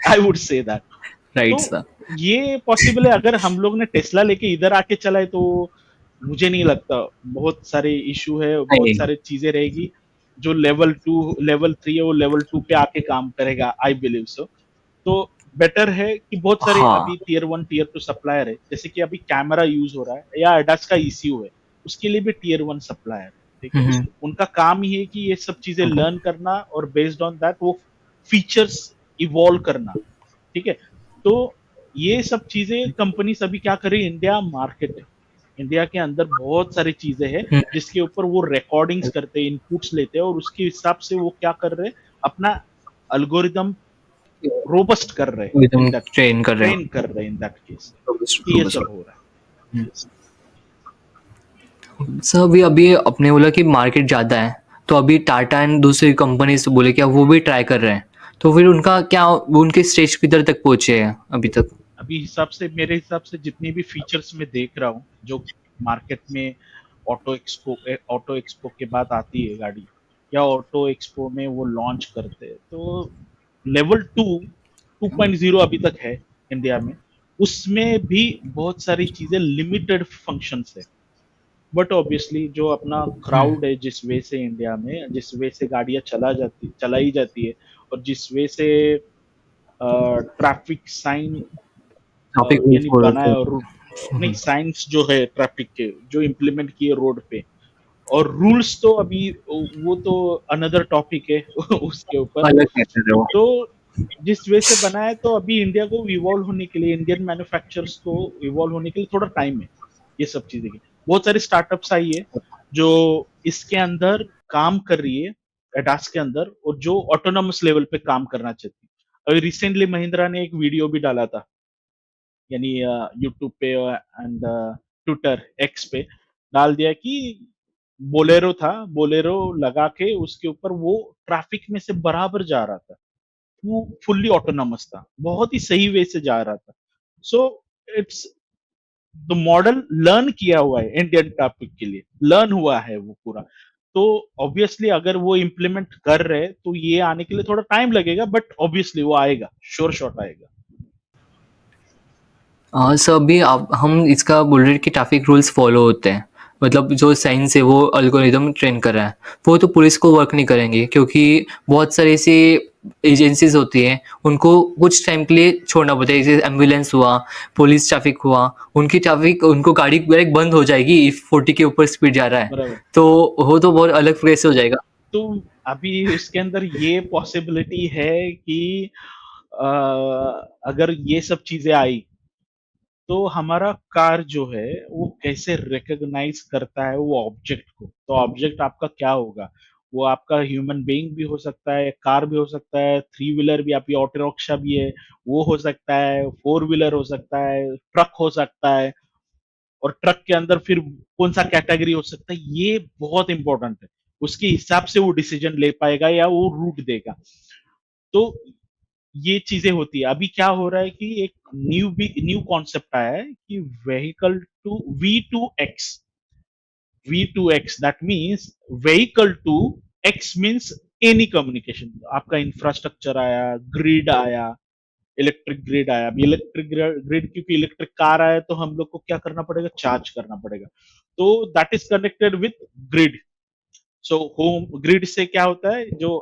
I would say that. तो राइट सर। ये पॉसिबल है अगर हम लोग ने टेस्ला लेके इधर आके चलाए तो मुझे नहीं लगता, बहुत सारे इशू है, बहुत नहीं। सारे चीजें रहेगी। जो लेवल 2 लेवल 3 है वो लेवल 2 पे आके काम करेगा, आई बिलीव सो। तो बेटर है कि बहुत सारे हाँ। अभी टीयर 1 टीयर 2 सप्लायर है, जैसे कि अभी कैमरा यूज हो रहा है या एडास का ईसीयू है, उसके लिए भी टीयर 1 सप्लायर, ठीक है, उनका काम ही है कि ये सब चीजें ओके। लर्न करना और बेस्ड ऑन दैट वो फीचर्स इवॉल्व करना, ठीक है। तो ये सब चीजें कंपनी सभी क्या कर रही है, इंडिया मार्केट है, इंडिया के अंदर बहुत सारी चीजें हैं जिसके ऊपर वो रिकॉर्डिंग्स करते हैं, इनपुट्स लेते हैं और उसके हिसाब से वो क्या कर रहे हैं, अपना अल्गोरिदम रोबस्ट कर रहे हैं इन एकदम दैट, ट्रेन कर रहे ट्रेन कर रहे हैं इन दैट केस। हैं। ये सब हो रहा है। Yes. सर अभी अभी आपने बोला कि मार्केट ज़्यादा है, तो अभी टाटा एंड दूसरी कंपनीज बोले क्या वो भी ट्राई कर रहे हैं, तो फिर उनका क्या, उनके स्टेज किधर तक पहुंचे हैं अभी तक? अभी हिसाब से, मेरे हिसाब से जितनी भी फीचर्स मैं देख रहा हूँ जो मार्केट में ऑटो एक्सपो के बाद आती है गाड़ी, या ऑटो एक्सपो में वो लॉन्च करते हैं, तो लेवल 2.0 अभी तक है इंडिया में। उसमें भी बहुत सारी चीजें लिमिटेड फंक्शंस है, बट ऑब्वियसली जो अपना क्राउड है, जिस वे से इंडिया में जिस वे से गाड़ियां चलाई जाती है, और जिस वे से ट्रैफिक साइन टॉपिक यानी बोल रहे बनाया, थे। और नहीं, साइंस जो है ट्रैफिक के जो इम्प्लीमेंट किए रोड पे, और रूल्स तो अभी वो तो अनदर टॉपिक है उसके ऊपर। अलग कहते थे वो। तो जिस वे से बना है, तो अभी इंडिया को इवॉल्व होने के लिए, इंडियन मैन्युफैक्चरर्स को इवॉल्व होने के लिए थोड़ा टाइम है। ये सब चीजें की बहुत सारी स्टार्टअप्स आई है जो इसके अंदर काम कर रही है, एडास के अंदर, और जो ऑटोनोमस लेवल पे काम करना चाहती है। अभी रिसेंटली महिंद्रा ने एक वीडियो भी डाला था, यानी यूट्यूब पे एंड ट्विटर एक्स पे डाल दिया कि बोलेरो था, बोलेरो लगा के उसके ऊपर वो ट्रैफिक में से बराबर जा रहा था, वो फुल्ली ऑटोनॉमस था, बहुत ही सही वे से जा रहा था। So it's the model learn किया हुआ है इंडियन ट्रैफिक के लिए, लर्न हुआ है वो पूरा। तो ऑब्वियसली अगर वो इम्प्लीमेंट कर रहे हैं तो ये आने के लिए थोड़ा टाइम लगेगा, बट ऑब्वियसली वो आएगा, श्योर शॉट आएगा। हाँ सर, अभी आप हम इसका बोल रहे हैं कि ट्रैफिक रूल्स फॉलो होते हैं, मतलब जो साइंस है वो अल्गोरिदम ट्रेन कर रहा है, वो तो पुलिस को वर्क नहीं करेंगे क्योंकि बहुत सारी ऐसी एजेंसीज होती हैं, उनको कुछ टाइम के लिए छोड़ना पड़ता है, जैसे एम्बुलेंस हुआ, पुलिस ट्रैफिक हुआ, उनकी ट्रैफिक उनको गाड़ी डायरेक्ट बंद हो जाएगी इफ 40 के ऊपर स्पीड जा रहा है, बराबर। तो वो तो बहुत अलग प्रेस हो जाएगा। तो अभी उसके अंदर ये पॉसिबिलिटी है कि अ, अगर ये सब चीजें आई, तो हमारा कार जो है वो कैसे रिकॉग्नाइज करता है वो ऑब्जेक्ट को। तो ऑब्जेक्ट आपका क्या होगा, वो आपका ह्यूमन बीइंग भी हो सकता है, कार भी हो सकता है, थ्री व्हीलर भी, आपकी ऑटो रिक्शा भी है, वो हो सकता है, फोर व्हीलर हो सकता है, ट्रक हो सकता है, और ट्रक के अंदर फिर कौन सा कैटेगरी हो सकता है, ये बहुत इंपॉर्टेंट है। उसके हिसाब से वो डिसीजन ले पाएगा या वो रूट देगा। तो ये चीजें होती है। अभी क्या हो रहा है कि एक न्यू कॉन्सेप्ट आया है कि vehicle to V2X, V2X that means vehicle to X means any communication. आपका इंफ्रास्ट्रक्चर आया, ग्रिड आया, इलेक्ट्रिक ग्रिड आया। अभी इलेक्ट्रिक ग्रिड क्योंकि इलेक्ट्रिक कार आया, तो हम लोग को क्या करना पड़ेगा, चार्ज करना पड़ेगा। तो that is connected with grid. So home grid से क्या होता है, जो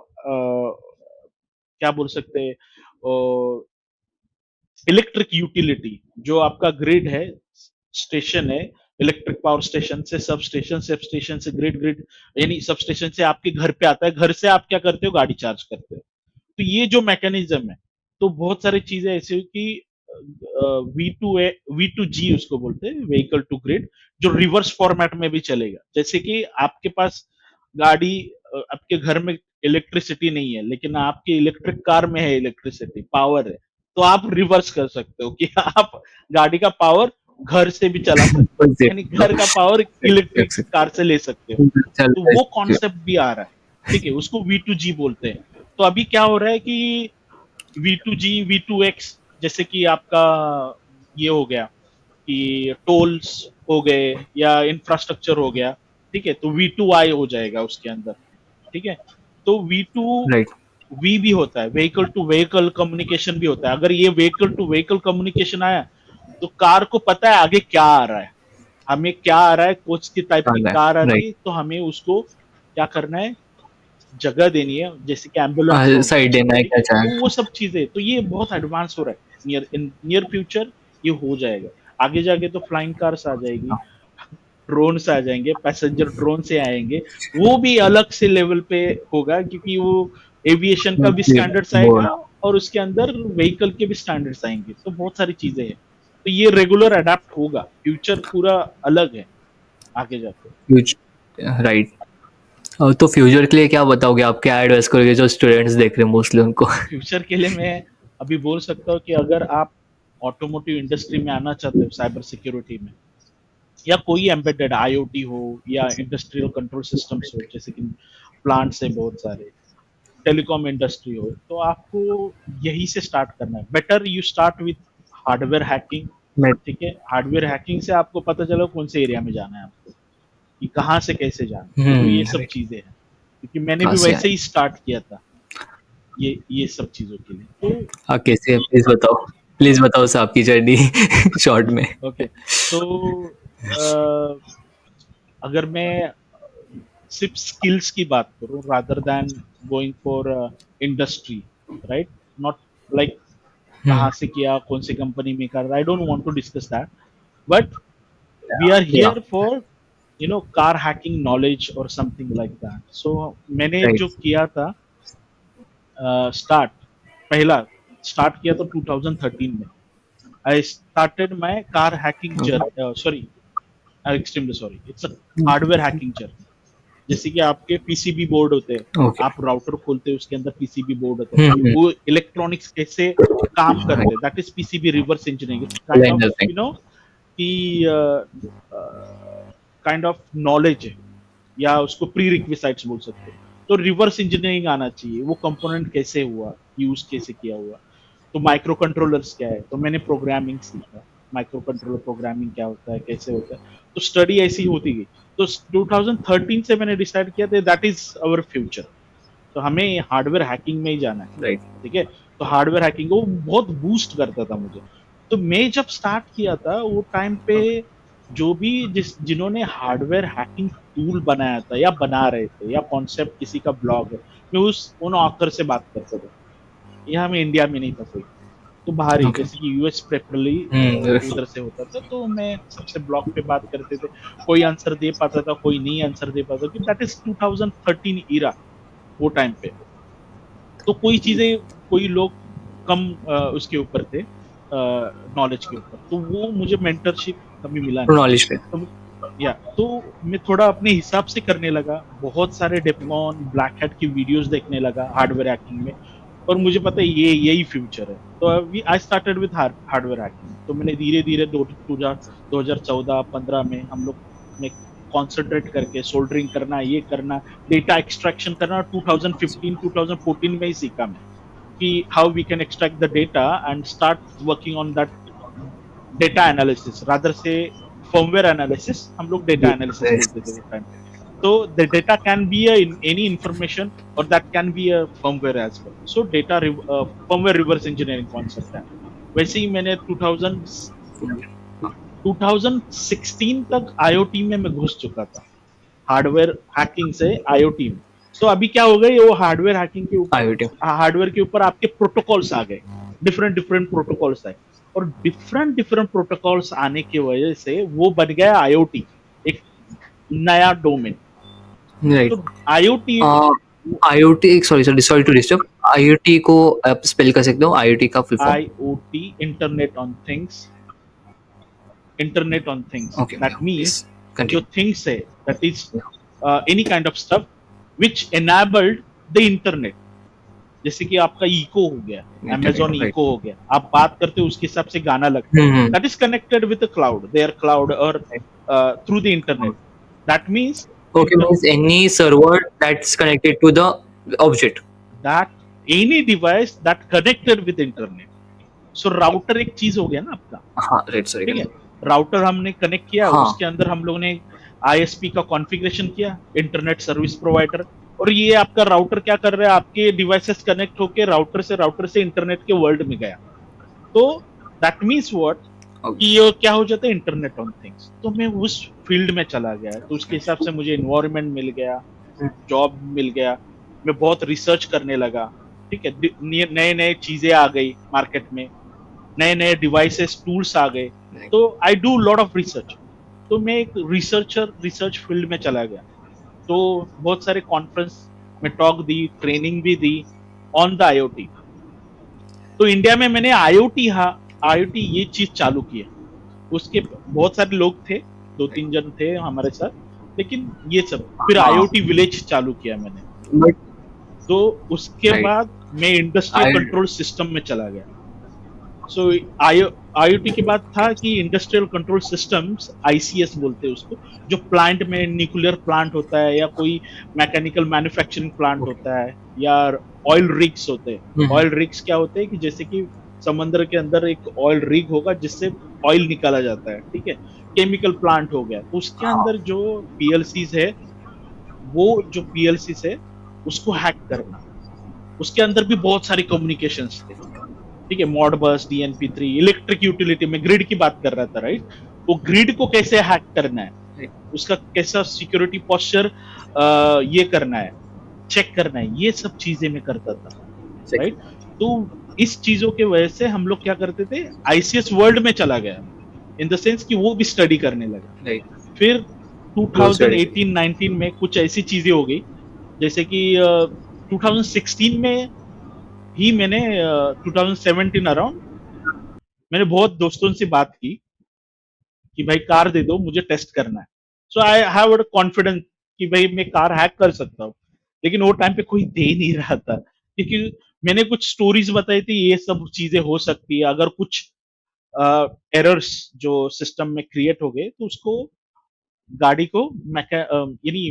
क्या बोल सकते हैं, इलेक्ट्रिक यूटिलिटी, जो आपका ग्रिड है, स्टेशन है, इलेक्ट्रिक पावर स्टेशन से सब स्टेशन, सब स्टेशन से ग्रिड, ग्रिड यानी सब स्टेशन से आपके घर पे आता है, घर से आप क्या करते हो, गाड़ी चार्ज करते हो। तो ये जो मैकेनिज्म है, तो बहुत सारी चीजें ऐसी हुई कि V2G उसको बोलते हैं, व्हीकल टू ग्रिड, जो रिवर्स फॉर्मेट में भी चलेगा। जैसे कि आपके पास गाड़ी, आपके घर में इलेक्ट्रिसिटी नहीं है, लेकिन आपके इलेक्ट्रिक कार में है, इलेक्ट्रिसिटी पावर है, तो आप रिवर्स कर सकते हो कि आप गाड़ी का पावर घर से भी चला सकते हो, यानी घर का पावर इलेक्ट्रिक कार से ले सकते हो। तो वो कॉन्सेप्ट भी आ रहा है, ठीक है, उसको V2G बोलते हैं। तो अभी क्या हो रहा है कि V2G, V2X, जैसे कि आपका ये हो गया कि टोल्स हो गए या इंफ्रास्ट्रक्चर हो गया, ठीक है, तो V2I हो जाएगा उसके अंदर, ठीक है। तो V2 राइट। वी भी होता है, व्हीकल टू व्हीकल कम्युनिकेशन भी होता है। अगर ये व्हीकल टू व्हीकल कम्युनिकेशन आया, तो कार को पता है आगे क्या आ रहा है, हमें क्या आ रहा है, कोच की टाइप की कार आ रही राइट, है, तो हमें उसको क्या करना है, जगह देनी है, जैसे कि एम्बुलेंस रोड पे, साइड देना है ठीक क्या है। चाहे। तो वो सब चीजें, तो ये बहुत एडवांस हो रहा है, नियर फ्यूचर ये हो जाएगा। आगे जाके तो फ्लाइंग कार्स आ जाएगी, ड्रोन से आ जाएंगे, पैसेंजर ड्रोन से आएंगे, वो भी अलग से लेवल पे होगा, क्योंकि वो एविएशन का भी स्टैंडर्ड्स वो आएगा और उसके अंदर व्हीकल के भी स्टैंडर्ड्स आएंगे। तो बहुत सारी चीजें हैं। तो ये रेगुलर अडेप्ट होगा, फ्यूचर पूरा अलग है आगे जाके। राइट। तो फ्यूचर के लिए क्या बताओगे, आप क्या एडवाइस करोगे जो स्टूडेंट्स देख रहे हैं मोस्टली उनको? फ्यूचर के लिए मैं अभी बोल सकता हूँ कि अगर आप ऑटोमोटिव इंडस्ट्री में आना चाहते हो, साइबर सिक्योरिटी में, या कोई एम्बेडेड आईओटी हो या इंडस्ट्रियल कंट्रोल सिस्टम्स हो, जैसे कि प्लांट्स है बहुत सारे, टेलीकॉम इंडस्ट्री हो, तो आपको यही से स्टार्ट करना है। Better you start with hardware hacking. मैं ठीक है, हार्डवेयर हैकिंग से आपको पता चला कौन से एरिया में जाना है आपको, कि कहाँ से कैसे जाना है, तो ये सब राइट। चीजें हैं, क्योंकि मैंने कहाँ भी से वैसे आए? ही स्टार्ट किया था ये सब चीजों के लिए। तो हाँ, कैसे, प्लीज बताओ सर आपकी जर्नी शॉर्ट में। ओके, तो अगर मैं सिर्फ स्किल्स की बात करूं rather than going for industry, right, not like hmm. कहाँ से किया, कौन सी कंपनी में कर, I don't want to discuss that, but we are या। Here for car hacking knowledge और समथिंग लाइक दैट। सो मैंने राइट। जो किया था स्टार्ट, पहला स्टार्ट किया तो 2013 में। I started my car hacking journey, sorry, extremely sorry, it's a hardware hacking journey. जैसे कि आपके पीसीबी बोर्ड होते हैं, ओके। आप राउटर खोलते हैं, उसके अंदर पीसीबी बोर्ड होता है, वो इलेक्ट्रॉनिक्स कैसे काम करते हैं, that is PCB reverse engineering. It's kind of liner thing. कि काइंड ऑफ नॉलेज है, या उसको प्री रिक्विसाइट्स बोल सकते हो। तो रिवर्स इंजीनियरिंग आना चाहिए, वो कंपोनेंट कैसे हुआ, यूज कैसे किया हुआ। तो माइक्रो कंट्रोलर्स क्या है, तो मैंने प्रोग्रामिंग सीखा, माइक्रो कंट्रोलर प्रोग्रामिंग क्या होता है, कैसे होता है। तो स्टडी ऐसी होती गई। तो 2013 से मैंने डिसाइड किया था दैट इज अवर फ्यूचर, तो हमें हार्डवेयर हैकिंग में ही जाना है। राइट। ठीक है, तो हार्डवेयर हैकिंग वो बहुत बूस्ट करता था मुझे। तो मैं जब स्टार्ट किया था वो टाइम पे जो भी जिन्होंने हार्डवेयर हैकिंग टूल बनाया था या बना रहे थे, या कॉन्सेप्ट किसी का ब्लॉग है, मैं उन ऑथर से बात करता था। यहाँ में इंडिया में नहीं था कोई, तो बाहर ही, ओके। जैसे कि यूएस प्रेफरली उधर से होता था, तो मैं सबसे ब्लॉग पे बात करते थे। कोई आंसर दे पाता था, कोई नहीं आंसर दे पाता, क्योंकि दैट इज 2013 ईरा, वो टाइम पे। तो कोई चीजें, कोई लोग कम उसके ऊपर थे, नॉलेज के ऊपर, तो वो मुझे मेंटरशिप कभी मिला नहीं। नॉलेज पे। तो या तो मैं थोड़ा अपने हिसाब से करने लगा, बहुत सारे डेप्लॉन ब्लैक हैट की वीडियोस देखने लगा हार्डवेयर हैकिंग में, और मुझे पता है ये यही फ्यूचर है। तो अभी I started with hardware hacking. तो मैंने धीरे धीरे 2014-15 में हम लोग ने कॉन्सेंट्रेट करके सोल्डरिंग करना, ये करना, डेटा एक्सट्रैक्शन करना, 2015-2014 में ही सीखा मैं, कि how we can extract the data and start working on that data analysis, rather से फर्मवेयर एनालिसिस, हम लोग डेटा एनालिसिस बोलते थे वो टाइम पे। तो the data can be any information, और that can be a firmware as well. So data firmware reverse engineering concept है। वैसे ही मैंने 2016 तक आईओटी में मैं घुस चुका था, हार्डवेयर हैकिंग से आईओटी में। तो अभी क्या हो गई, वो हार्डवेयर हैकिंग के ऊपर, आईओटी। हार्डवेयर के ऊपर आपके प्रोटोकॉल्स आ गए, डिफरेंट डिफरेंट प्रोटोकॉल्स आए, और डिफरेंट डिफरेंट प्रोटोकॉल्स आने की वजह से वो बन गया आईओटी, एक नया डोमेन। राइट। तो IoT, IoT, sorry sorry sorry to disturb, IoT को आप स्पेल कर सकते हो, आईओटी का full form? IoT internet on things, internet on things, okay that please means जो कंटिन्यू। थिंग्स है, that is any kind of stuff which enabled the internet. जैसे कि आपका इको हो गया, इंटरनेट। Amazon right. इको हो गया, आप बात करते हो उसके हिसाब से गाना लगता है, that is connected with cloud, their cloud, और through the internet. That means okay, means any server that's connected to the object. That any device that connected with internet. So router एक चीज हो गया ना आपका। हाँ राइट, सॉरी ठीक है, कंटिन्यू। राउटर हमने कनेक्ट किया, हाँ। उसके अंदर हम लोग ने आईएसपी का कॉन्फ़िगरेशन किया, इंटरनेट सर्विस प्रोवाइडर, और ये आपका राउटर क्या कर रहा है, आपके डिवाइसेस कनेक्ट होके राउटर से इंटरनेट के वर्ल्ड में गया। तो दैट मीन्स व्हाट, कि ये क्या हो जाता है, इंटरनेट ऑन थिंग्स। तो मैं उस फील्ड में चला गया, तो उसके हिसाब से मुझे इन्वायरमेंट मिल गया, जॉब मिल गया, मैं बहुत रिसर्च करने लगा। ठीक है, नए नए चीजें आ गई मार्केट में, नए नए डिवाइसेस टूल्स आ गए, तो आई डू लॉट ऑफ रिसर्च। तो मैं एक रिसर्च फील्ड में चला गया। तो बहुत सारे कॉन्फ्रेंस में टॉक दी, ट्रेनिंग भी दी ऑन द आईओटी। तो इंडिया में मैंने आईओटी आईओटी ये चीज चालू की है। उसके बहुत सारे लोग थे, दो तीन जन थे हमारे साथ, लेकिन ये सब फिर हाँ, आईओटी विलेज चालू किया मैंने। बट तो उसके राइट, बाद मैं इंडस्ट्रियल आई कंट्रोल सिस्टम में चला गया। सो आईओटी के बाद था कि इंडस्ट्रियल कंट्रोल सिस्टम्स, आईसीएस बोलते हैं उसको, जो प्लांट में न्यूक्लियर प्लांट होता है या कोई मैकेनिकल मैन्युफैक्चरिंग प्लांट ओके। होता है, या ऑयल रिग्स होते हैं। ऑयल रिग्स क्या होते हैं कि जैसे कि समुद्र के अंदर एक ऑयल रिग होगा जिससे ऑयल निकाला जाता है, ठीक है। केमिकल प्लांट हो गया, तो उसके हाँ, अंदर जो पीएलसीज है, वो जो पीएलसीज है उसको हैक करना। उसके अंदर भी बहुत सारे कम्युनिकेशंस थे, ठीक है। मॉडबस, डीएनपी 3, इलेक्ट्रिक यूटिलिटी में ग्रिड की बात कर रहा था, राइट। वो ग्रिड को कैसे हैक करना है, उसका कैसा सिक्योरिटी पोस्चर ये करना है, चेक करना है, ये सब चीजें मैं करता था, राइट। तो इस चीजों के वजह से हम लोग क्या करते थे, आईसीएस वर्ल्ड में चला गया, इन द सेंस कि वो भी स्टडी करने लगा। राइट, फिर वो स्टडी 2018-19 में कुछ ऐसी चीजें हो गई, जैसे कि 2016 में ही मैंने 2017 अराउंड मैंने बहुत दोस्तों से बात की कि भाई कार दे दो, मुझे टेस्ट करना है। So I have a confidence कि भाई मैं कार हैक कर सकता हूँ। लेकिन वो टाइम पे कोई दे नहीं रहा था, क्योंकि मैंने कुछ स्टोरीज बताई थी, ये सब चीजें हो सकती है अगर कुछ एरर्स जो सिस्टम में क्रिएट हो गए, तो उसको गाड़ी को यानी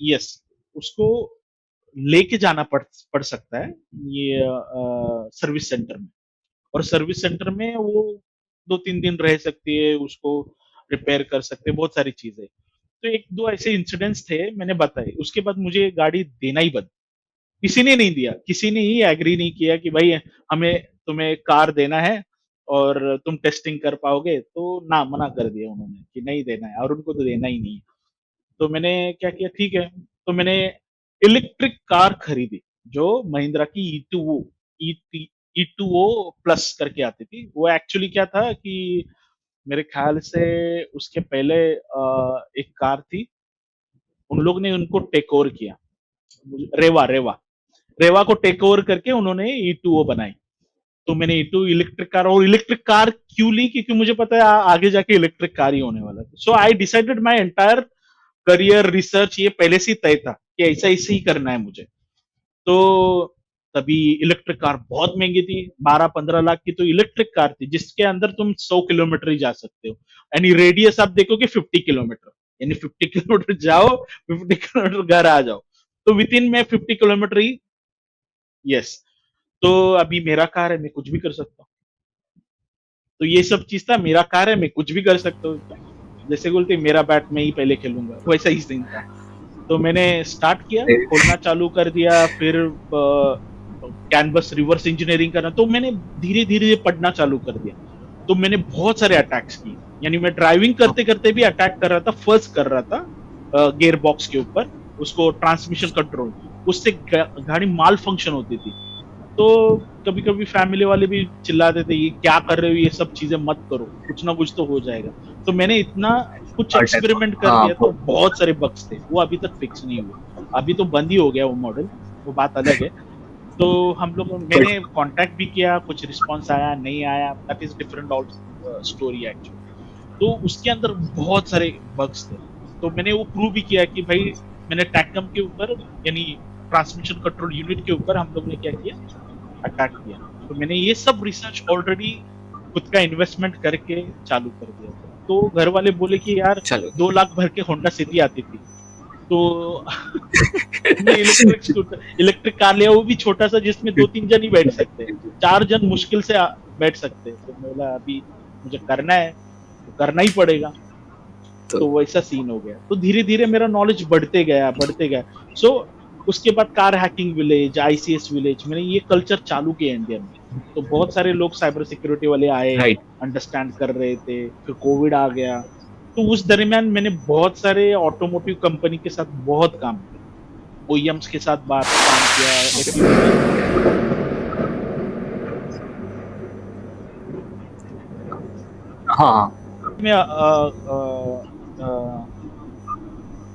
यस, उसको लेके जाना पड़ सकता है ये सर्विस सेंटर में। और सर्विस सेंटर में वो 2-3 दिन रह सकती है, उसको रिपेयर कर सकते हैं, बहुत सारी चीजें। तो एक दो ऐसे इंसिडेंट्स थे, मैंने बताए। उसके बाद मुझे गाड़ी देना ही बंद, किसी ने नहीं दिया, किसी ने ही एग्री नहीं किया कि भाई हमें तुम्हें कार देना है और तुम टेस्टिंग कर पाओगे, तो ना, मना कर दिया उन्होंने कि नहीं देना है, और उनको तो देना ही नहीं है। तो मैंने क्या किया, ठीक है, तो मैंने इलेक्ट्रिक कार खरीदी, जो महिंद्रा की ई टू ओ प्लस करके आती थी। वो एक्चुअली क्या था कि मेरे ख्याल से उसके पहले एक कार थी, उन लोग ने उनको टेक ओवर किया, रेवा रेवा रेवा को टेक ओवर करके उन्होंने ई टू ओ बनाई। तो मैंने ई टू इलेक्ट्रिक कार, और इलेक्ट्रिक कार क्यों ली, क्योंकि मुझे पता है आगे जाके इलेक्ट्रिक कार ही होने वाला है। So I decided my entire career research ये पहले से ही तय था कि ऐसा ऐसे ही करना है मुझे। तो तभी इलेक्ट्रिक कार बहुत महंगी थी, 12-15 लाख की तो इलेक्ट्रिक कार थी, जिसके अंदर तुम 100 किलोमीटर ही जा सकते हो। यानी रेडियस आप देखोगे 50 किलोमीटर, यानी 50 किलोमीटर जाओ, 50 किलोमीटर घर आ जाओ। तो विद इन में 50 किलोमीटर ही, यस। तो अभी मेरा कार है, मैं कुछ भी कर सकता हूँ। तो ये सब चीज था, मेरा कार है, मैं कुछ भी कर सकता हूँ। जैसे बोलते मेरा बैट मैं ही पहले खेलूंगा, वैसा ही सीन था। तो मैंने स्टार्ट किया, खोलना चालू कर दिया। फिर कैनवस रिवर्स इंजीनियरिंग करना, तो मैंने धीरे धीरे पढ़ना चालू कर दिया। तो मैंने बहुत सारे अटैक्स किए, यानी मैं ड्राइविंग करते करते भी अटैक कर रहा था। फर्स्ट कर रहा था गियर बॉक्स के ऊपर, उसको ट्रांसमिशन कंट्रोल, उससे गाड़ी माल फंक्शन होती थी। तो कभी कभी फैमिली वाले भी चिल्लाते थे, ये क्या कर रहे हो, ये सब चीजें मत करो, कुछ ना कुछ तो हो जाएगा। तो मैंने इतना कुछ एक्सपेरिमेंट कर हाँ, लिया, तो बहुत सारे बग्स थे, वो अभी तक फिक्स नहीं हुए। अभी तो बंद ही हो गया वो मॉडल, वो बात अलग है। तो हम लोग, मैंने कांटेक्ट भी किया, कुछ रिस्पांस आया नहीं आया, that is different story actually. तो उसके अंदर बहुत सारे बग्स थे। तो मैंने वो प्रूव भी किया कि भाई, मैंने टैकम के ऊपर, यानी ट्रांसमिशन कंट्रोल यूनिट के ऊपर हम लोग ने क्या किया, अटैक किया। तो मैंने ये सब रिसर्च ऑलरेडी खुद का इन्वेस्टमेंट करके चालू कर दिया था। तो घर वाले बोले कि यार, चलो 2 लाख भर के होंडा सिटी आती थी, तो मैं इलेक्ट्रिक कार लिया, वो भी छोटा सा, जिसमें 2-3 जन ही बैठ सकते हैं, 4 जन मुश्किल से बैठ सकते हैं। तो मैं बोला अभी मुझे करना है, तो करना ही पड़ेगा। तो तो वैसा सीन हो गया। तो धीरे धीरे मेरा नॉलेज बढ़ते गया, बढ़ते गया। सो उसके बाद car hacking village, ICS village, मैंने ये कल्चर चालू किया इंडिया में। तो बहुत सारे लोग साइबर सिक्योरिटी वाले आए, राइट, अंडरस्टैंड कर रहे थे। फिर कोविड आ गया, तो उस दरमियान मैंने बहुत सारे ऑटोमोटिव कंपनी के साथ बहुत काम किया, ओईएम्स के साथ बात काम किया, हाँ, में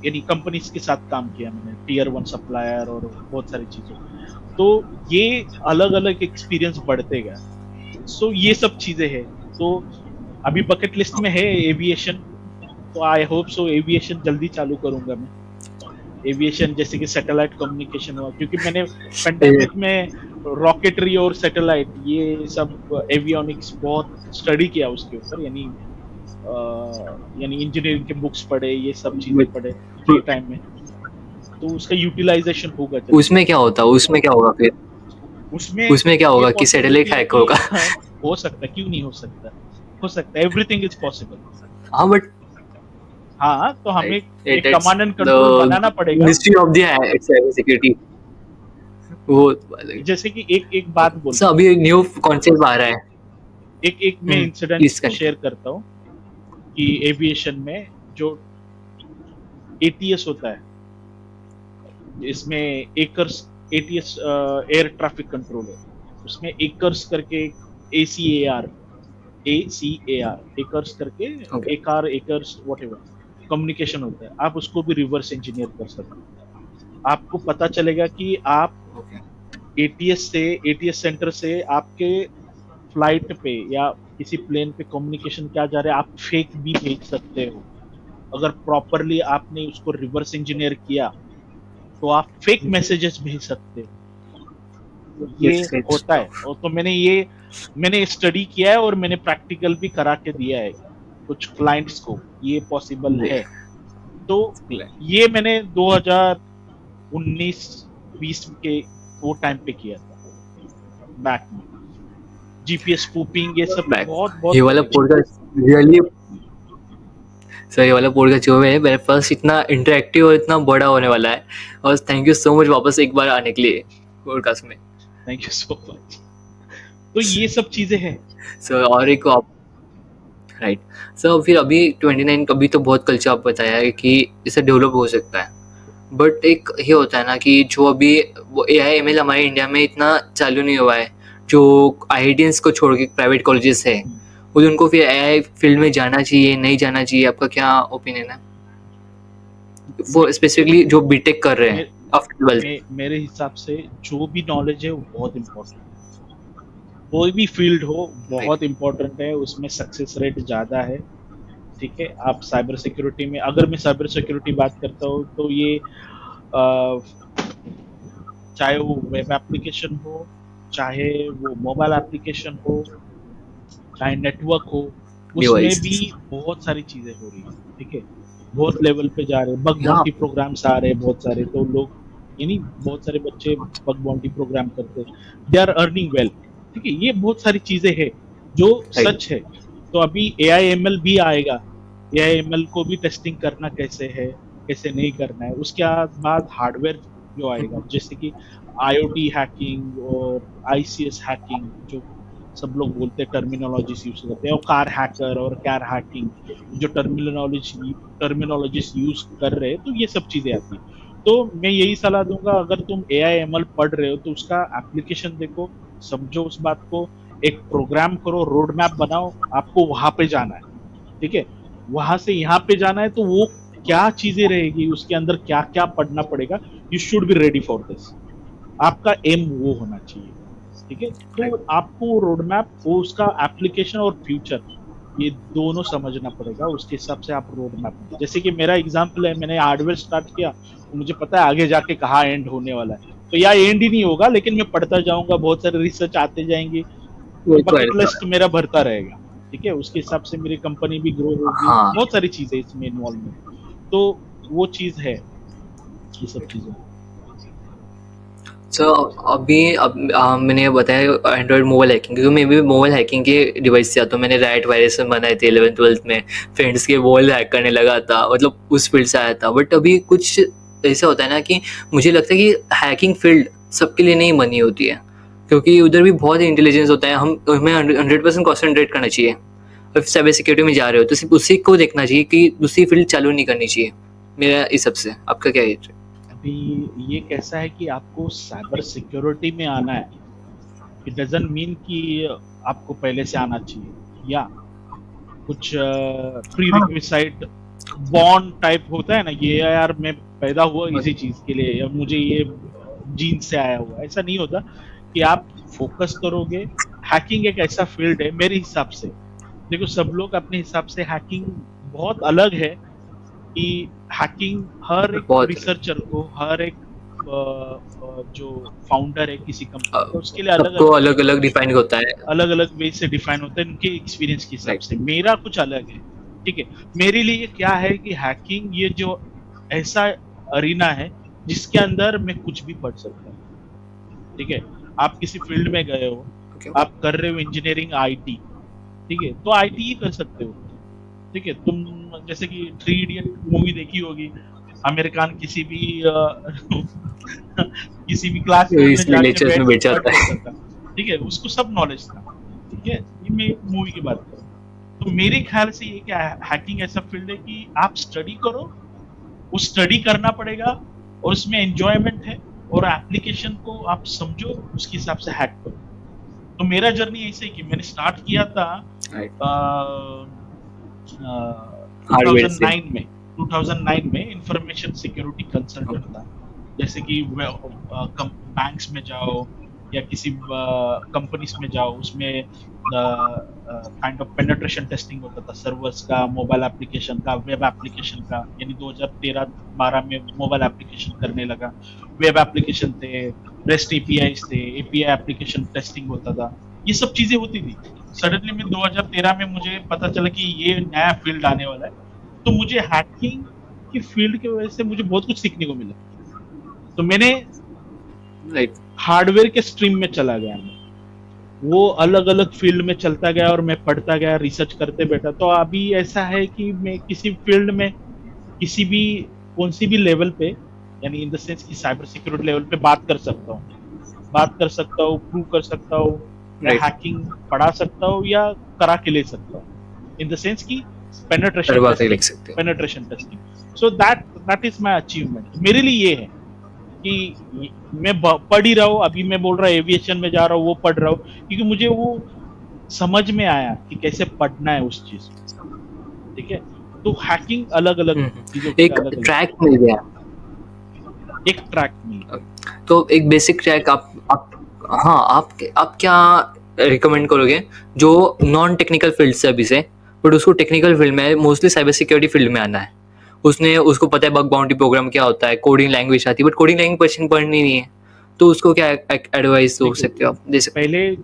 यानी कंपनीज के साथ काम किया मैंने, Tier 1 सप्लायर और बहुत सारी चीजों। तो ये अलग अलग एक्सपीरियंस बढ़ते गए। सो ये सब चीजें हैं। तो अभी बकेट लिस्ट में है एविएशन, तो आई होप सो एविएशन जल्दी चालू करूंगा मैं। एविएशन जैसे कि सैटेलाइट कम्युनिकेशन हुआ, क्योंकि मैंने पेंडेमिक में रॉकेटरी और सैटेलाइट ये सब एवियोनिक्स बहुत स्टडी किया उसके ऊपर, यानी इंजीनियरिंग के बुक्स पढ़े, ये सब चीजें पढ़े फ्री टाइम में, तो उसका यूटिलाइजेशन होगा जल्दी। उसमें क्या होता है, उसमें क्या होगा फिर? उसमें उसमें क्या ये होगा कि सैटेलाइट पॉसिबिलिटी है हैक कि होगा? हाँ, हो सकता है, क्यों नहीं हो सकता, हो सकता है, एवरीथिंग इज पॉसिबल। हाँ बट हाँ, तो हमें इट एक इट्स कमांड एंड कंट्रोल बनाना द पड़ेगा। Ministry of the cyber security. वो जैसे कि एक बात सर बोलता हूँ, अभी एक न्यू कॉन्सेप्ट आ रहा है। एक मैं इंसिडेंट प्लीज कंटिन्यू। शेयर करता हूँ कि एविएशन में जो एटीएस होता है, इसमें acres, ATS air traffic control है, उसमें एकर्स करके ACAR एकर्स करके ओके एकार एकर्स व्हाटएवर कम्युनिकेशन होता है, आप उसको भी रिवर्स इंजीनियर कर सकते हो। आपको पता चलेगा कि आप ओके एटीएस सेंटर से आपके फ्लाइट पे या किसी प्लेन पे कम्युनिकेशन क्या जा रहा है, आप फेक भी भेज सकते हो। अगर प्रॉपरली आपने उसको रिवर्स इंजीनियर किया तो आप फेक मैसेजेस भेज सकते हो। तो ये दिस ग्रेट होता है, और तो मैंने स्टडी किया है और मैंने प्रैक्टिकल भी करा के दिया है कुछ क्लाइंट्स को, ये पॉसिबल है। तो ये मैंने 2019-20 के वो टाइम पे किया था, बैक में जीपीएस स्पूपिंग ये सब बैक। बहुत ये बहुत वाला पहले। पॉडकास्ट रियली सर, ये वाला पॉडकास्ट जो है मेरे पास इतना इंटरेक्टिव और इतना बड़ा होने वाला है, और थैंक यू सो मच वापस एक बार आने के लिए पॉडकास्ट में। Thank you so much. तो ये सब चीजें हैं। सर और एक आप राइट सर, फिर अभी 29 अभी तो बहुत कल्चर आप बताया है कि इसे डेवलप हो सकता है, बट एक ये होता है ना कि जो अभी वो AI ML हमारे इंडिया में इतना चालू नहीं हुआ है, जो IITians को छोड़ के प्राइवेट कॉलेजेस है, वो उनको फिर AI फील्ड में जाना चाहिए नहीं जाना चाहिए, आपका क्या ओपिनियन है वो स्पेसिफिकली जो बीटेक कर रहे हैं आफ्टर 12? मेरे हिसाब से जो भी नॉलेज है वो बहुत इम्पोर्टेंट है, कोई भी फील्ड हो बहुत इम्पोर्टेंट है, उसमें सक्सेस रेट ज्यादा है। ठीक है, आप साइबर सिक्योरिटी में, अगर मैं साइबर सिक्योरिटी बात करता हूँ तो ये चाहे वो वेब एप्लीकेशन हो, चाहे वो मोबाइल एप्लीकेशन हो, चाहे नेटवर्क हो, उसमें भी डिवाइस बहुत सारी चीजें हो रही है। ठीक है, बहुत लेवल पे जा रहे हैं, बग हाँ बाउंटी प्रोग्राम्स आ रहे हैं बहुत सारे, तो लोग यानी बहुत सारे बच्चे बग बाउंटी प्रोग्राम करते हैं, दे आर अर्निंग वेल। ठीक है, ये बहुत सारी चीजें हैं जो राइट सच है। तो अभी AIML भी आएगा, AIML को भी टेस्टिंग करना कैसे है, कैसे नहीं करना है। उसके बाद हार्डवेयर जो आएगा, जैसे कि IoT हैकिंग और ICS हैकिंग, जो सब लोग बोलते हैं, टर्मिनोलॉजीज यूज करते हैं, और कार हैकर और कैर हैकिंग, जो टर्मिनोलॉजीज यूज कर रहे हैं, तो ये सब चीजें आती हैं। तो मैं यही सलाह दूंगा, अगर तुम AIML पढ़ रहे हो तो उसका एप्लीकेशन देखो, समझो उस बात को, एक प्रोग्राम करो, रोड मैप बनाओ, आपको वहां पे जाना है। ठीक है, वहां से यहाँ पे जाना है, तो वो क्या चीजें रहेगी, उसके अंदर क्या क्या पढ़ना पड़ेगा, you should be ready for this. आपका एम वो होना चाहिए। ठीक है, तो आपको रोड मैप, वो उसका एप्लीकेशन और फ्यूचर, ये दोनों समझना पड़ेगा, उसके हिसाब से आप रोड मैप। जैसे कि मेरा एग्जांपल है, मैंने हार्डवेयर स्टार्ट किया, तो मुझे पता है आगे जाके कहाँ एंड होने वाला है, तो या एंड ही नहीं होगा, लेकिन मैं पढ़ता जाऊंगा, बहुत सारे रिसर्च आते जाएंगे, वो तो बकेट है। लिस्ट मेरा भरता रहेगा। ठीक है, उसके हिसाब से मेरी कंपनी भी ग्रो होगी, हाँ बहुत सारी चीजें इसमें इन्वॉल्वमेंट, तो वो चीज है, ये सब चीजें। सो अभी मैंने बताया एंड्रॉयड मोबाइल हैकिंग, क्योंकि मैं भी मोबाइल हैकिंग के डिवाइस से आता हूँ। मैंने राइट वायरस बनाए थे 11th-12th में, फ्रेंड्स के वॉल हैक करने लगा था, मतलब उस फील्ड से आया था। बट अभी कुछ ऐसा होता है ना कि मुझे लगता है कि हैकिंग फील्ड सबके लिए नहीं बनी होती है, क्योंकि उधर भी बहुत इंटेलिजेंस होता है। हमें 100% कॉन्सेंट्रेट करना चाहिए। और साइबर सिक्योरिटी में जा रहे हो तो सिर्फ उसी को देखना चाहिए कि दूसरी फील्ड चालू नहीं करनी चाहिए, मेरा इस सबसे। आपका क्या है? अभी ये कैसा है कि आपको साइबर सिक्योरिटी में आना है, इट डजंट मीन कि आपको पहले से आना चाहिए, या कुछ प्री रिक्विसाइट बॉन्ड टाइप होता है ना, ये यार मैं पैदा हुआ इसी चीज के लिए, या मुझे ये जीन से आया हुआ, ऐसा नहीं होता। कि आप फोकस करोगे, हैकिंग एक ऐसा फील्ड है मेरे हिसाब से, देखो सब लोग अपने हिसाब से हैकिंग बहुत अलग है, कि हैकिंग हर एक बहुत रिसर्चर को, हर एक जो फाउंडर है किसी कंपनी का, उसके लिए अलग सबको अलग अलग अलग डिफाइन होता है। अलग अलग वे से डिफाइन होता है उनके एक्सपीरियंस के हिसाब राइट। से। मेरा कुछ अलग है, ठीक है। मेरे लिए क्या है कि हैकिंग ये जो ऐसा अरीना है जिसके अंदर मैं कुछ भी पढ़ सकता हूँ, ठीक है। आप किसी फील्ड में गए हो, ओके। आप कर रहे हो इंजीनियरिंग आईटी, ठीक है, तो आईटी ही कर सकते हो, ठीक है। तुम जैसे कि 3 इडियट मूवी देखी होगी, आमिर खान किसी भी किसी भी क्लासरूम में इसलिए जाके लेक्चर्स बैठ में के बैठ पढ़ जाता है। लेता था, ठीक है, उसको सब नॉलेज था, ठीक है। ये मैं मूवी की बात कर रहा हूँ। तो मेरे ख्याल से ये क्या है, हैकिंग ऐसा फील्ड है कि आप स्टडी करो, वो स्टडी करना पड़ेगा, और उसमें एंजॉयमेंट है, और एप्लीकेशन को आप समझो, उसके हिसाब से हैक करो। तो मेरा जर्नी ऐसे ही कि मैंने स्टार्ट किया था राइट। हार्डवेयर से। 2009 में 2009 में इंफॉर्मेशन सिक्योरिटी कंसल्टेंट था। जैसे कि बैंक्स में जाओ या किसी कंपनीज में जाओ, उसमें काइंड ऑफ पेनिट्रेशन टेस्टिंग होता था, सर्वर्स का, मोबाइल एप्लीकेशन का, वेब एप्लीकेशन का। यानी 2013-12 में मोबाइल एप्लीकेशन करने लगा, वेब एप्लीकेशन थे, रेस्ट एपीआई थे, एपीआई एप्लीकेशन टेस्टिंग होता था, ये सब चीजें होती थी। सडनली में 2013 में मुझे पता चला कि ये नया फील्ड आने वाला है, तो मुझे हैकिंग की फील्ड की वजह से मुझे बहुत कुछ सीखने को मिला। तो मैंने राइट। हार्डवेयर के स्ट्रीम में चला गया, मैं वो अलग अलग फील्ड में चलता गया, और मैं पढ़ता गया, रिसर्च करते बैठा। तो अभी ऐसा है कि मैं किसी फील्ड में, किसी भी कौन सी भी लेवल पे, यानी इन द सेंस कि साइबर सिक्योरिटी लेवल पे बात कर सकता हूँ, प्रूव कर सकता हूँ, मैं राइट। हैकिंग पढ़ा सकता हूँ या करा के ले सकता हूँ, इन द सेंस की करवा के लिख सकते हो। Penetration testing. So that is my achievement. मेरे लिए ये है कि मैं पढ़ ही रहा हूँ, अभी मैं बोल रहा हूँ एविएशन में जा रहा हूँ, वो पढ़ रहा हूँ, क्योंकि मुझे वो समझ में आया कि कैसे पढ़ना है उस चीज को, ठीक है। तो हैकिंग अलग अलग चीजों के लिए एक अलग अलग, ट्रैक मिल गया। एक ट्रैक में। तो एक बेसिक ट्रैक आप हाँ आप क्या रिकमेंड करोगे जो नॉन टेक्निकल फील्ड से अभी से, बट उसको टेक्निकल फील्ड में, मोस्टली साइबर सिक्योरिटी फील्ड में आना है, उसको पता है बग बाउंटी प्रोग्राम क्या होता है, कोडिंग लैंग्वेज आती है, बट कोडिंग लैंग्वेज पर्सन पढ़नी नहीं है, तो उसको क्या एडवाइस दे सकते हो आप? दे सकते पहले